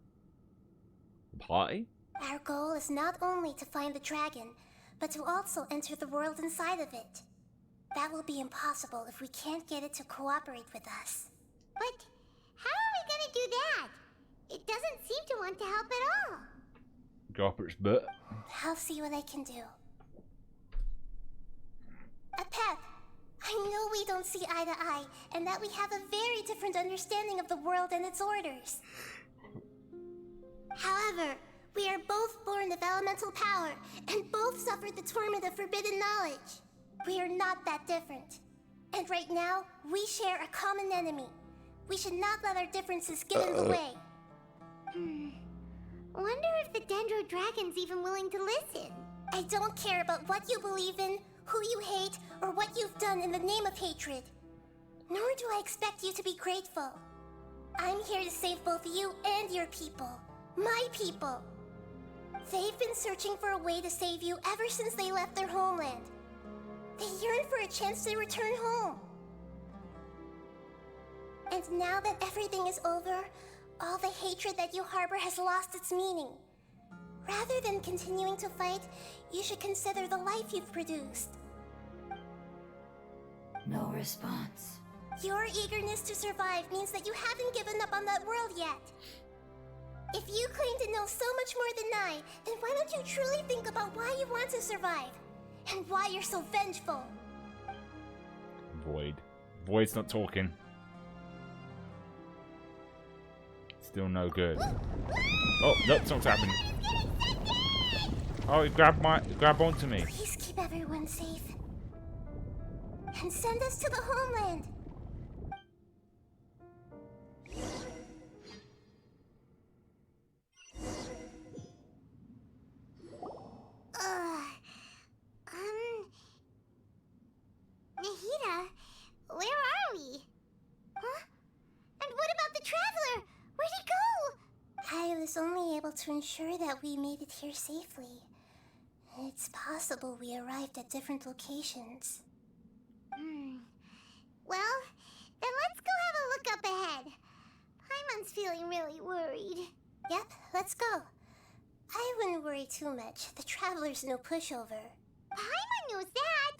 Party?
Our goal is not only to find the dragon, but to also enter the world inside of it. That will be impossible if we can't get it to cooperate with us.
But how are we gonna do that? It doesn't seem to want to help at all.
Go up its butt.
I'll see what I can do. Pep, I know we don't see eye to eye, and that we have a very different understanding of the world and its orders. However, we are both born of elemental power, and both suffered the torment of forbidden knowledge. We are not that different. And right now, we share a common enemy. We should not let our differences get in the way.
Wonder if the Dendro Dragon's even willing to listen.
I don't care about what you believe in, who you hate, or what you've done in the name of hatred. Nor do I expect you to be grateful. I'm here to save both you and your people. My people. They've been searching for a way to save you ever since they left their homeland. They yearn for a chance to return home. And now that everything is over, all the hatred that you harbor has lost its meaning. Rather than continuing to fight, you should consider the life you've produced.
No response.
Your eagerness to survive means that you haven't given up on that world yet. If you claim to know so much more than I, then why don't you truly think about why you want to survive? And why you're so vengeful?
Void. Void's not talking. Still no good. Oh, nope, something's happening. Oh, he grab onto me.
Please keep everyone safe. And send us to the homeland.
Nahida, where are we? Huh? And what about the Traveler? Where'd he go?
I was only able to ensure that we made it here safely. It's possible we arrived at different locations.
Well, then let's go have a look up ahead. Paimon's feeling really worried.
Yep, let's go. I wouldn't worry too much. The Traveler's no pushover.
Paimon knows that.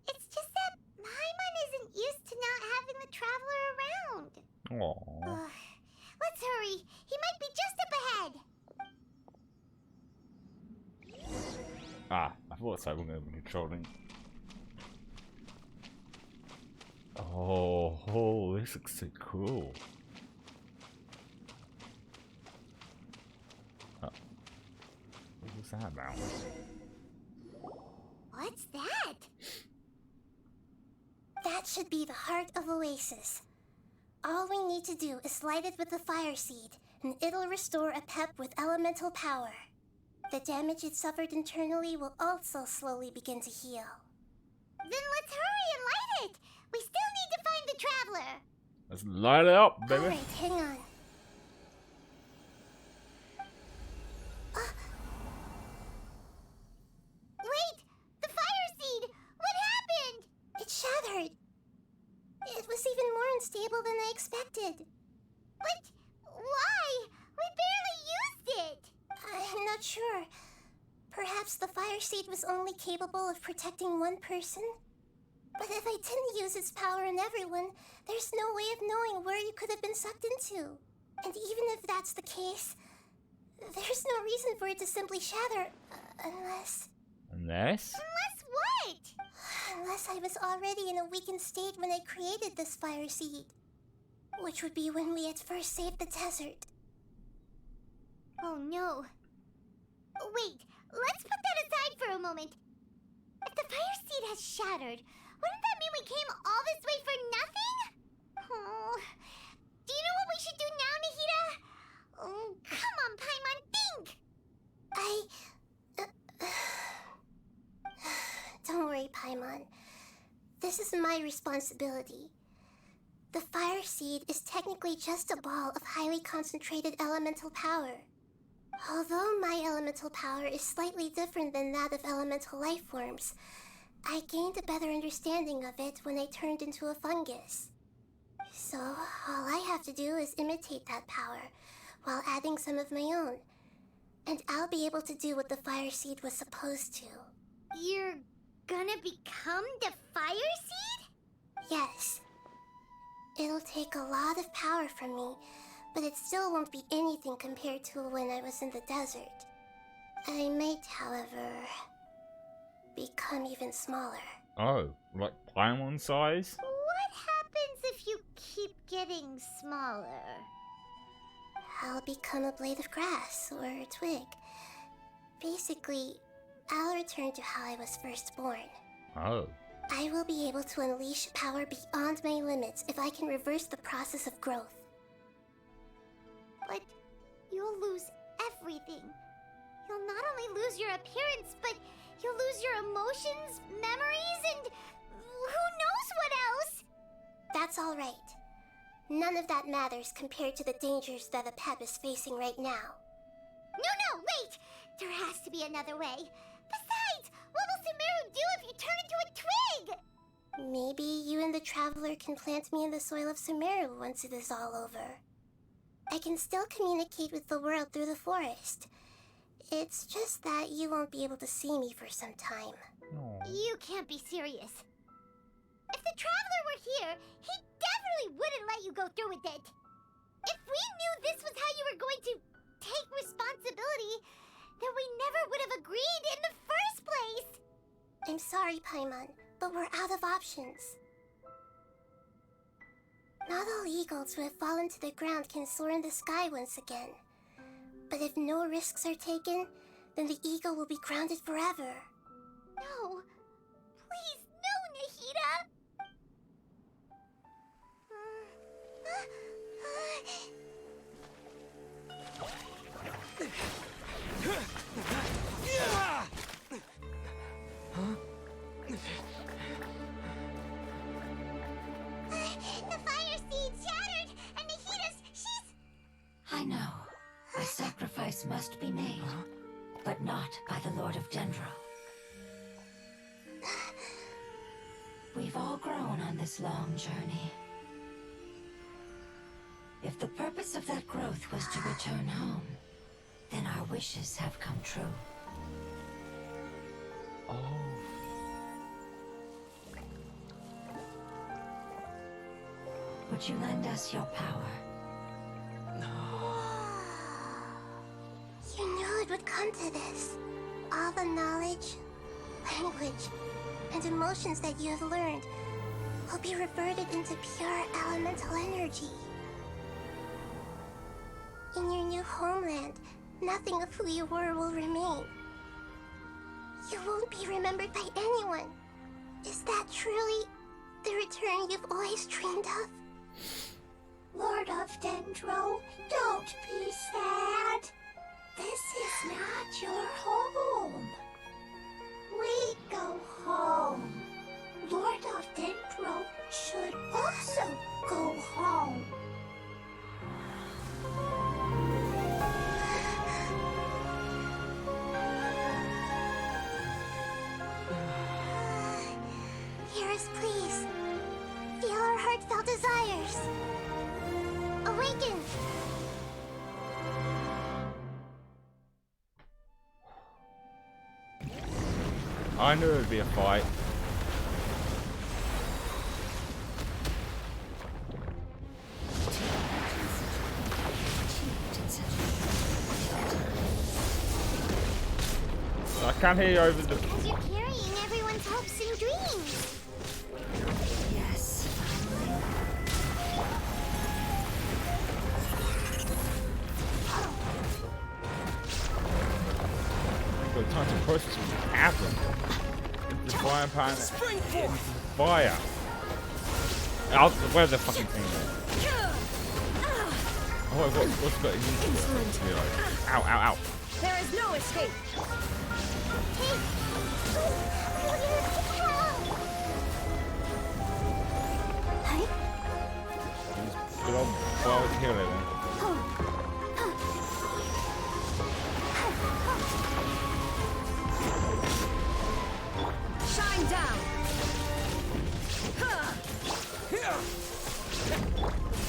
It's just that Paimon isn't used to not having the Traveler around.
Aww.
Let's hurry. He might be just up ahead.
Ah, I thought so. We're going to be controlling. Oh, this looks so cool. Oh. What was that about?
What's that?
That should be the heart of Oasis. All we need to do is light it with the fire seed, and it'll restore a pep with elemental power. The damage it suffered internally will also slowly begin to heal.
Then let's hurry and light it! We still need to find the Traveler!
Let's light it up, baby.
Alright, hang on.
Wait! The fire seed! What happened?
It shattered. It was even more unstable than I expected.
But why? We barely used it!
I'm not sure. Perhaps the fire seed was only capable of protecting one person? But if I didn't use its power on everyone, there's no way of knowing where you could have been sucked into. And even if that's the case, there's no reason for it to simply shatter, unless...
Unless?
Unless what?
Unless I was already in a weakened state when I created this fire seed. Which would be when we had first saved the desert.
Oh no. Wait, let's put that aside for a moment. If the fire seed has shattered, wouldn't that mean we came all this way for nothing? Oh, do you know what we should do now, Nahida? Oh, come on, Paimon, think!
Don't worry, Paimon. This is my responsibility. The fire seed is technically just a ball of highly concentrated elemental power. Although my elemental power is slightly different than that of elemental life forms, I gained a better understanding of it when I turned into a fungus. So, all I have to do is imitate that power, while adding some of my own. And I'll be able to do what the fire seed was supposed to.
You're gonna become the fire seed?
Yes. It'll take a lot of power from me, but it still won't be anything compared to when I was in the desert. I might, however, become even smaller.
Oh, like Paimon size?
What happens if you keep getting smaller?
I'll become a blade of grass or a twig. Basically, I'll return to how I was first born.
Oh.
I will be able to unleash power beyond my limits if I can reverse the process of growth.
But you'll lose everything. You'll not only lose your appearance, but you'll lose your emotions, memories, and who knows what else?
That's all right. None of that matters compared to the dangers that a pep is facing right now.
No, wait! There has to be another way. Besides, what will Sumeru do if you turn into a twig?
Maybe you and the Traveler can plant me in the soil of Sumeru once it is all over. I can still communicate with the world through the forest. It's just that you won't be able to see me for some time.
Oh.
You can't be serious. If the Traveler were here, he definitely wouldn't let you go through with it. If we knew this was how you were going to take responsibility, then we never would have agreed in the first place.
I'm sorry, Paimon, but we're out of options. Not all eagles who have fallen to the ground can soar in the sky once again. But if no risks are taken, then the eagle will be grounded forever.
No. Please, no, Nahida! The fire seed shattered, and she's...
I know. A sacrifice must be made, but not by the Lord of Dendro. We've all grown on this long journey. If the purpose of that growth was to return home, then our wishes have come true.
Oh.
Would you lend us your power?
You knew it would come to this. All the knowledge, language, and emotions that you have learned will be reverted into pure elemental energy. In your new homeland, nothing of who you were will remain. You won't be remembered by anyone. Is that truly the return you've always dreamed of?
Lord of Dendro, don't be sad. This is not your home. We go home. Lord of Dendro should also go home.
Hear us, please. Feel our heartfelt desires. Awaken!
I knew it'd be a fight. I can't hear you over the.
Because you're carrying everyone's hopes and dreams.
Yes.
The time to process what happened. The fire pan into the fire. Where's the fucking thing there? Oh, what's got into it? Ow, ow, ow.
There is no escape.
Good old wild hero then.
Shine down.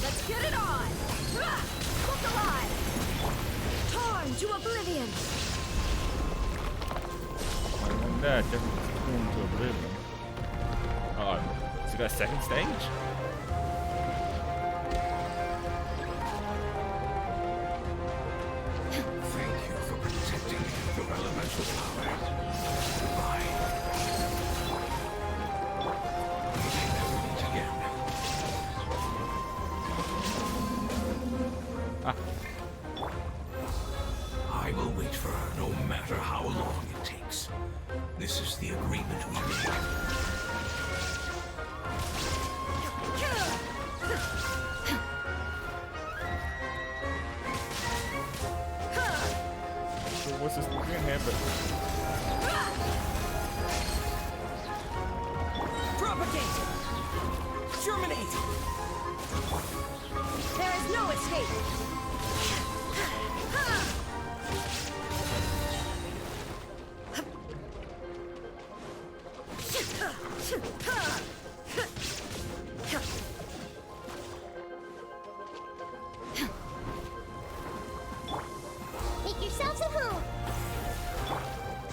Let's get it on. Look alive. Torn to oblivion.
And there, definitely torn to oblivion. Oh, so got a second stage?
Thank you for protecting your elemental power. Goodbye. We may never meet again. I will wait for her no matter how long it takes. This is the agreement we make.
So what's this thing in here? But
Propagate. Germinate. There is no escape.
Make yourselves at home.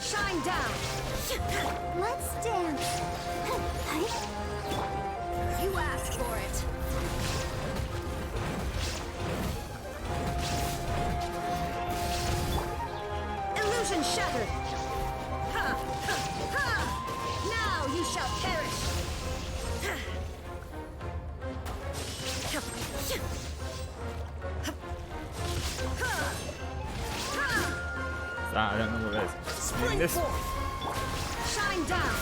Shine down.
Let's dance.
You asked for it. Illusion shattered. Now you shall perish.
I don't know what it is.
Spring
This.
forth. Shine down.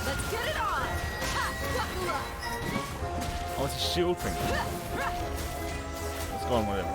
Let's get it on. Buckle up.
Oh, it's a shield thing. Let's go on with it.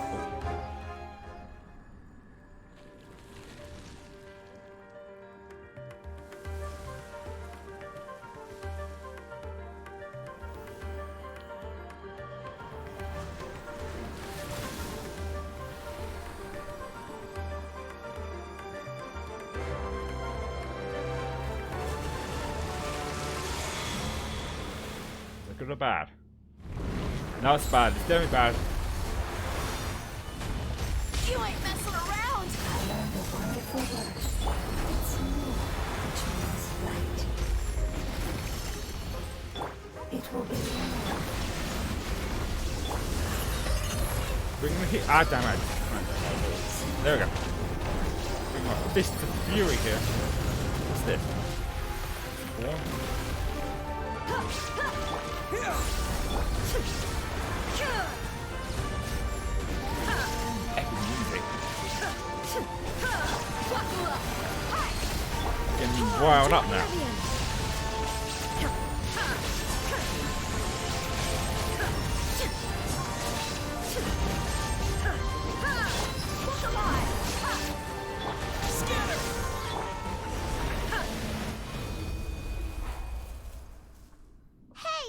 Good or bad? No, it's bad. It's definitely bad.
You ain't messing around.
I learned a wonderful word. It's more, which means light. It will be one.
Bring the heat. Ah, damn it. There we go. Bring my fist of fury here. What's this? One. Epic music. Getting wild up now.
Hey!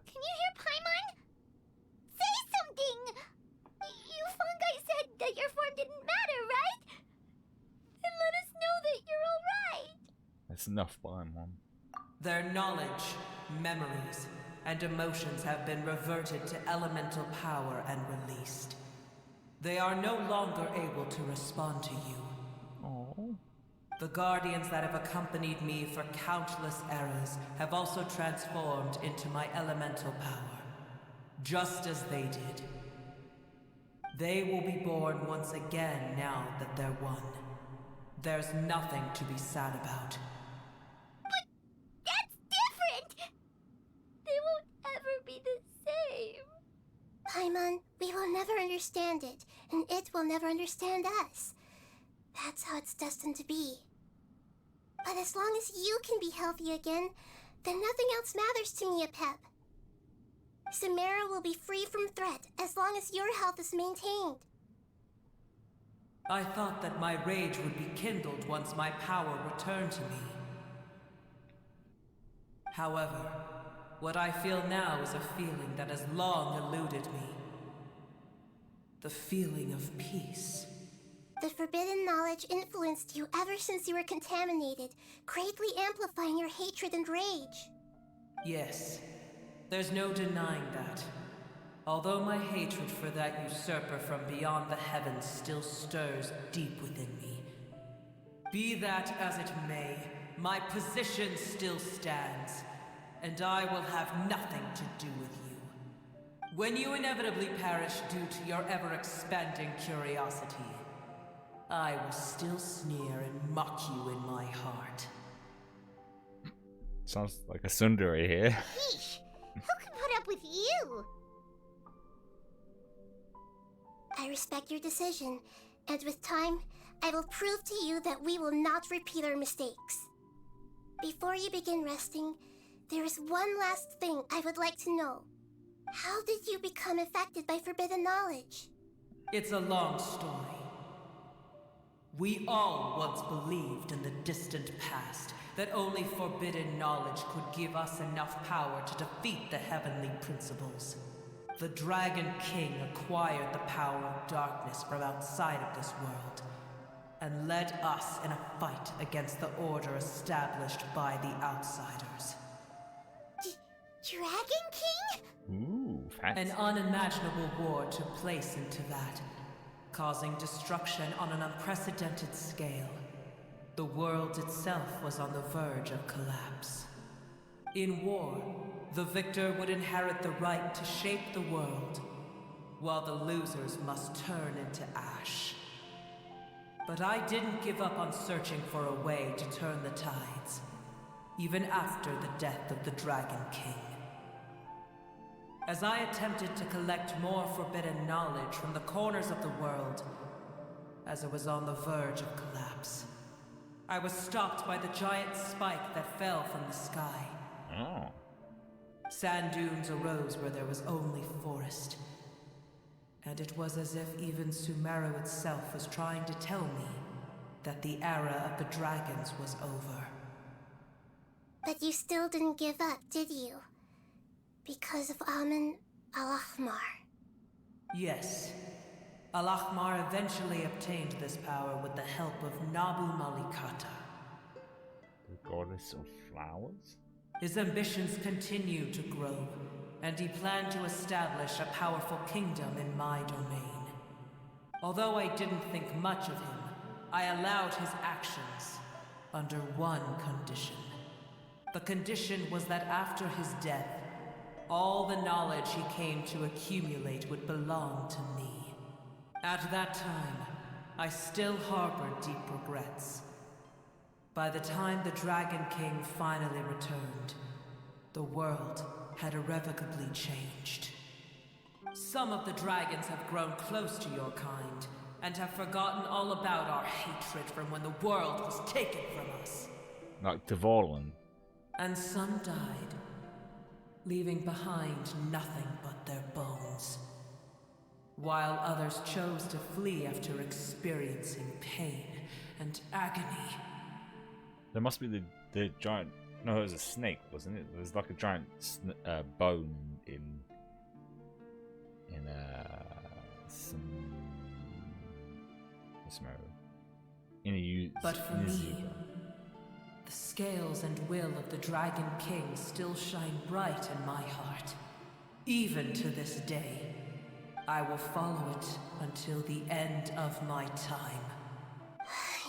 Can you hear Paimon? Say something! You fungi said that your form didn't matter, right? Then let us know that you're alright!
That's enough, Mom.
Their knowledge, memories, and emotions have been reverted to elemental power and released. They are no longer able to respond to you.
Oh.
The guardians that have accompanied me for countless eras have also transformed into my elemental power, just as they did. They will be born once again now that they're one. There's nothing to be sad about.
But that's different! They won't ever be the same.
Paimon, we will never understand it, and it will never understand us. That's how it's destined to be. But as long as you can be healthy again, then nothing else matters to me, Apep. Samara will be free from threat as long as your health is maintained.
I thought that my rage would be kindled once my power returned to me. However, what I feel now is a feeling that has long eluded me. The feeling of peace.
The forbidden knowledge influenced you ever since you were contaminated, greatly amplifying your hatred and rage.
Yes, there's no denying that. Although my hatred for that usurper from beyond the heavens still stirs deep within me. Be that as it may, my position still stands, and I will have nothing to do with you. When you inevitably perish due to your ever-expanding curiosity, I will still sneer and mock you in my heart.
Sounds like a tsundere here.
Yeesh! Who can put up with you?
I respect your decision, and with time, I will prove to you that we will not repeat our mistakes. Before you begin resting, there is one last thing I would like to know. How did you become affected by forbidden knowledge?
It's a long story. We all once believed in the distant past that only forbidden knowledge could give us enough power to defeat the heavenly principles. The Dragon King acquired the power of darkness from outside of this world, and led us in a fight against the order established by the outsiders.
Dragon King?
Ooh, fancy.
An unimaginable war took place into that, causing destruction on an unprecedented scale. The world itself was on the verge of collapse. In war, the victor would inherit the right to shape the world, while the losers must turn into ash. But I didn't give up on searching for a way to turn the tides, even after the death of the Dragon King. As I attempted to collect more forbidden knowledge from the corners of the world, as it was on the verge of collapse, I was stopped by the giant spike that fell from the sky.
Oh.
Sand dunes arose where there was only forest. And it was as if even Sumeru itself was trying to tell me that the era of the dragons was over.
But you still didn't give up, did you? Because of Amun Al-Ahmar.
Yes. Al-Ahmar eventually obtained this power with the help of Nabu Malikata.
The goddess of flowers?
His ambitions continued to grow, and he planned to establish a powerful kingdom in my domain. Although I didn't think much of him, I allowed his actions under one condition. The condition was that after his death, all the knowledge he came to accumulate would belong to me. At that time, I still harbored deep regrets. By the time the Dragon King finally returned, the world had irrevocably changed. Some of the dragons have grown close to your kind, and have forgotten all about our hatred from when the world was taken from us.
Like Dvorin.
And some died, leaving behind nothing but their bones. While others chose to flee after experiencing pain and agony.
There must be the giant... No, it was a snake, wasn't it? There's like a giant bone in
But for me, the scales and will of the Dragon King still shine bright in my heart. Even to this day, I will follow it until the end of my time.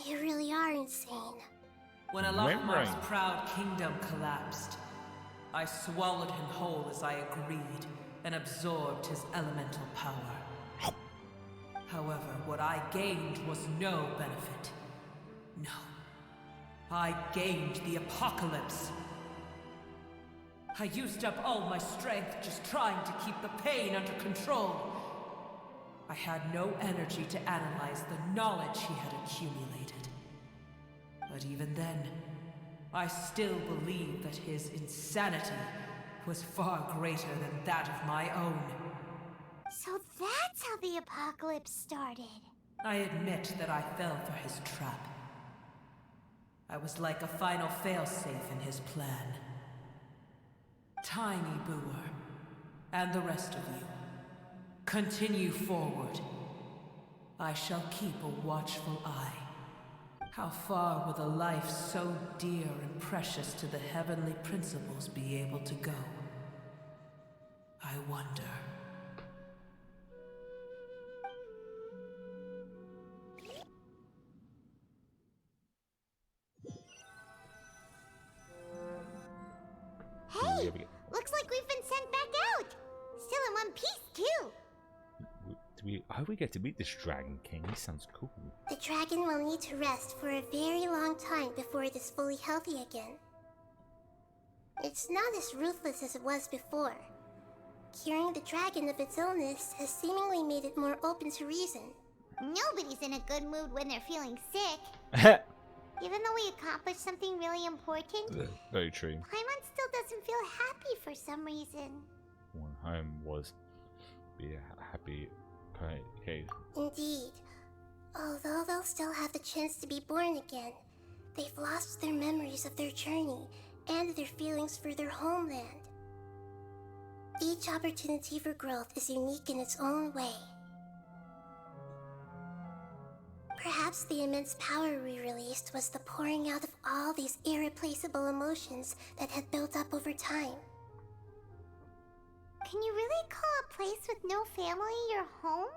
You really are insane.
When Alakmar's proud kingdom collapsed, I swallowed him whole as I agreed and absorbed his elemental power. However, what I gained was no benefit. No. I gained the apocalypse. I used up all my strength just trying to keep the pain under control. I had no energy to analyze the knowledge he had accumulated. But even then, I still believe that his insanity was far greater than that of my own.
So that's how the apocalypse started.
I admit that I fell for his trap. I was like a final failsafe in his plan. Tiny Booer, and the rest of you, continue forward. I shall keep a watchful eye. How far will a life so dear and precious to the heavenly principles be able to go? I wonder.
Hey! Looks like we've been sent back out! Still in one piece, too!
I hope we get to meet this Dragon King. He sounds cool.
The dragon will need to rest for a very long time before it is fully healthy again. It's not as ruthless as it was before. Curing the dragon of its illness has seemingly made it more open to reason.
Nobody's in a good mood when they're feeling sick. Even though we accomplished something really important,
Very true.
Paimon still doesn't feel happy for some reason.
One home was be a happy cave.
Indeed. Although they'll still have the chance to be born again, they've lost their memories of their journey and their feelings for their homeland. Each opportunity for growth is unique in its own way. Perhaps the immense power we released was the pouring out of all these irreplaceable emotions that had built up over time.
Can you really call a place with no family your home?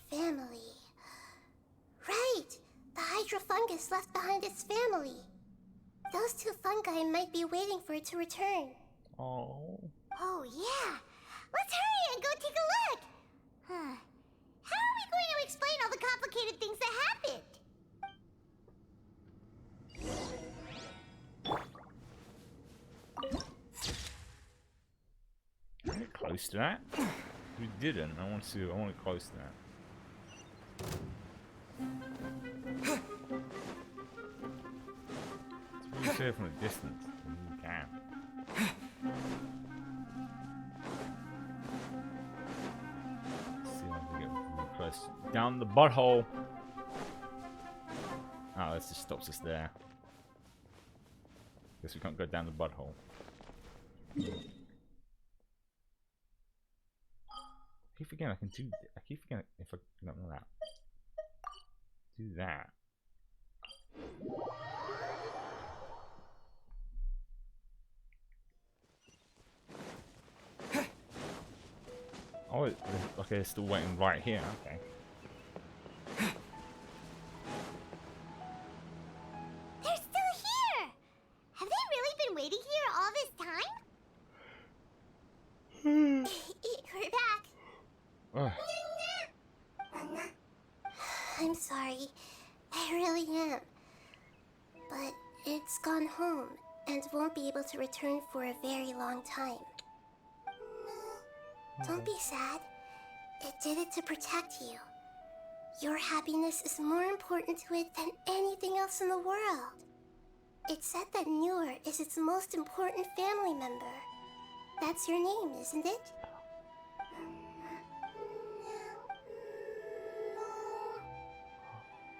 Family. Right! The Hydra fungus left behind its family. Those two fungi might be waiting for it to return.
Oh.
Oh, yeah! Let's hurry and go take a look! Huh. How are we going to explain all the complicated things that happened?
Can we get close to that? We didn't. I want it close to that. It's really clear from a distance. You can. Let's see if I can get really close. Down the butthole. Oh, that just stops us there. Guess we can't go down the butthole. I keep forgetting I can do. I keep forgetting if I don't know that. Do that. Oh, okay, it's still waiting right here. Okay.
They're still here! Have they really been waiting here all this time?
We're back.
Ugh.
I'm sorry. I really am. But it's gone home and won't be able to return for a very long time. Don't be sad. It did it to protect you. Your happiness is more important to it than anything else in the world. It said that Newer is its most important family member. That's your name, isn't it?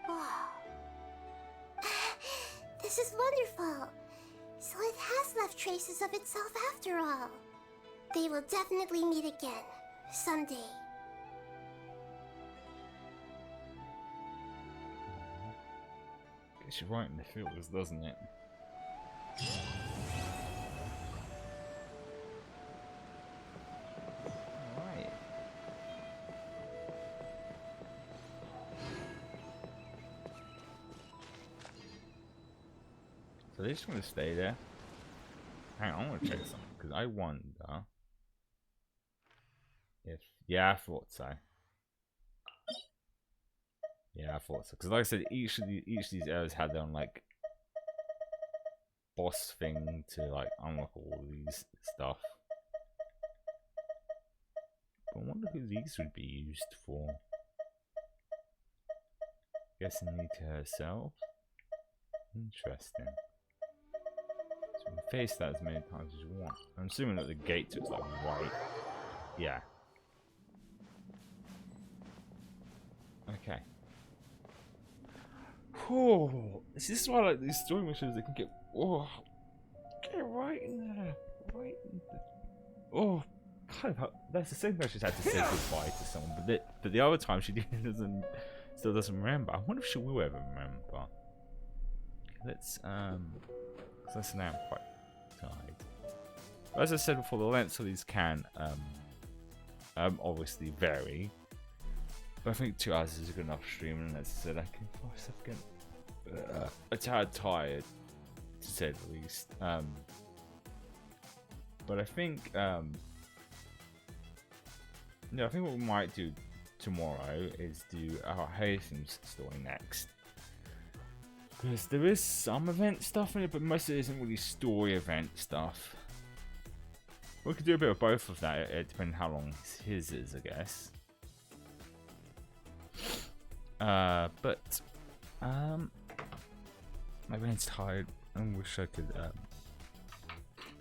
Wow. This is wonderful. So it has left traces of itself after all. They will definitely meet again, someday.
Gets you right in the feels, doesn't it? Alright. they just gonna stay there? Hang on, I want to check something because I wonder if. Yeah, I thought so. Yeah, I thought so. Because like I said, each of these areas had their own like boss thing to like unlock all these stuff. But I wonder who these would be used for. Guessing Nita herself. Interesting. So we can face that as many times as you want. I'm assuming that the gate looks like white. Yeah. Okay. Oh, this is why I like these story missions. They can get get right in there, right in the, kind of. That's the same time she's had to say goodbye to someone, but the other time she still doesn't remember. I wonder if she will ever remember. Let's because now I'm quite tired. But as I said before, the lengths of these can obviously vary. But I think 2 hours is a good enough stream, and as I said, I can find myself getting a tad tired, to say the least. But I think I think what we might do tomorrow is do our Hasten's story next. Because there is some event stuff in it, but most of it isn't really story event stuff. We could do a bit of both of that, depending on how long his is, I guess. But my brain's tired. I wish I could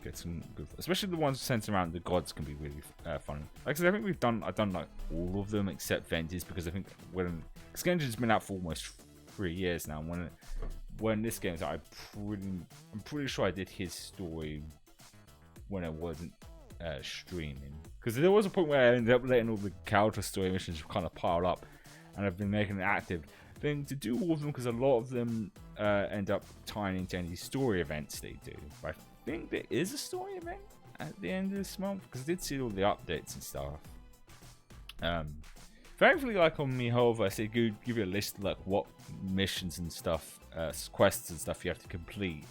get some good, especially the ones centered around the gods can be really fun. Like I said, I think I've done like all of them except Vengeance, because I think because Genshin's been out for almost 3 years now. When this game's out, I'm pretty sure I did his story when I wasn't streaming, because there was a point where I ended up letting all the character story missions kind of pile up, and I've been making an active thing to do all of them, because a lot of them end up tying into any story events they do. But I think there is a story event at the end of this month, because I did see all the updates and stuff. Thankfully, like on Mihova, I say give you a list of like what missions and stuff, quests and stuff you have to complete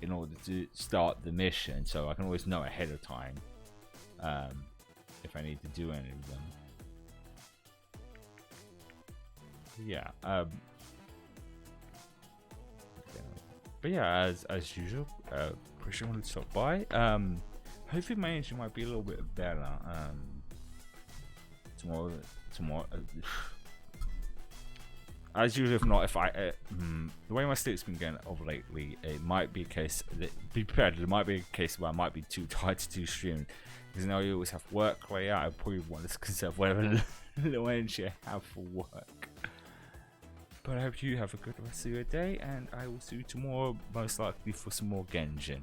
in order to start the mission, so I can always know ahead of time if I need to do any of them. Yeah. But yeah, as usual, pretty sure I wanted to stop by. Hopefully my energy might be a little bit better. Tomorrow. As usual, if not, the way my sleep's been going over lately, it might be a case that, be prepared, there might be a case where I might be too tired to do streaming, because now you always have work way out. I probably want to conserve whatever little energy I have for work. But I hope you have a good rest of your day, and I will see you tomorrow, most likely for some more Genshin.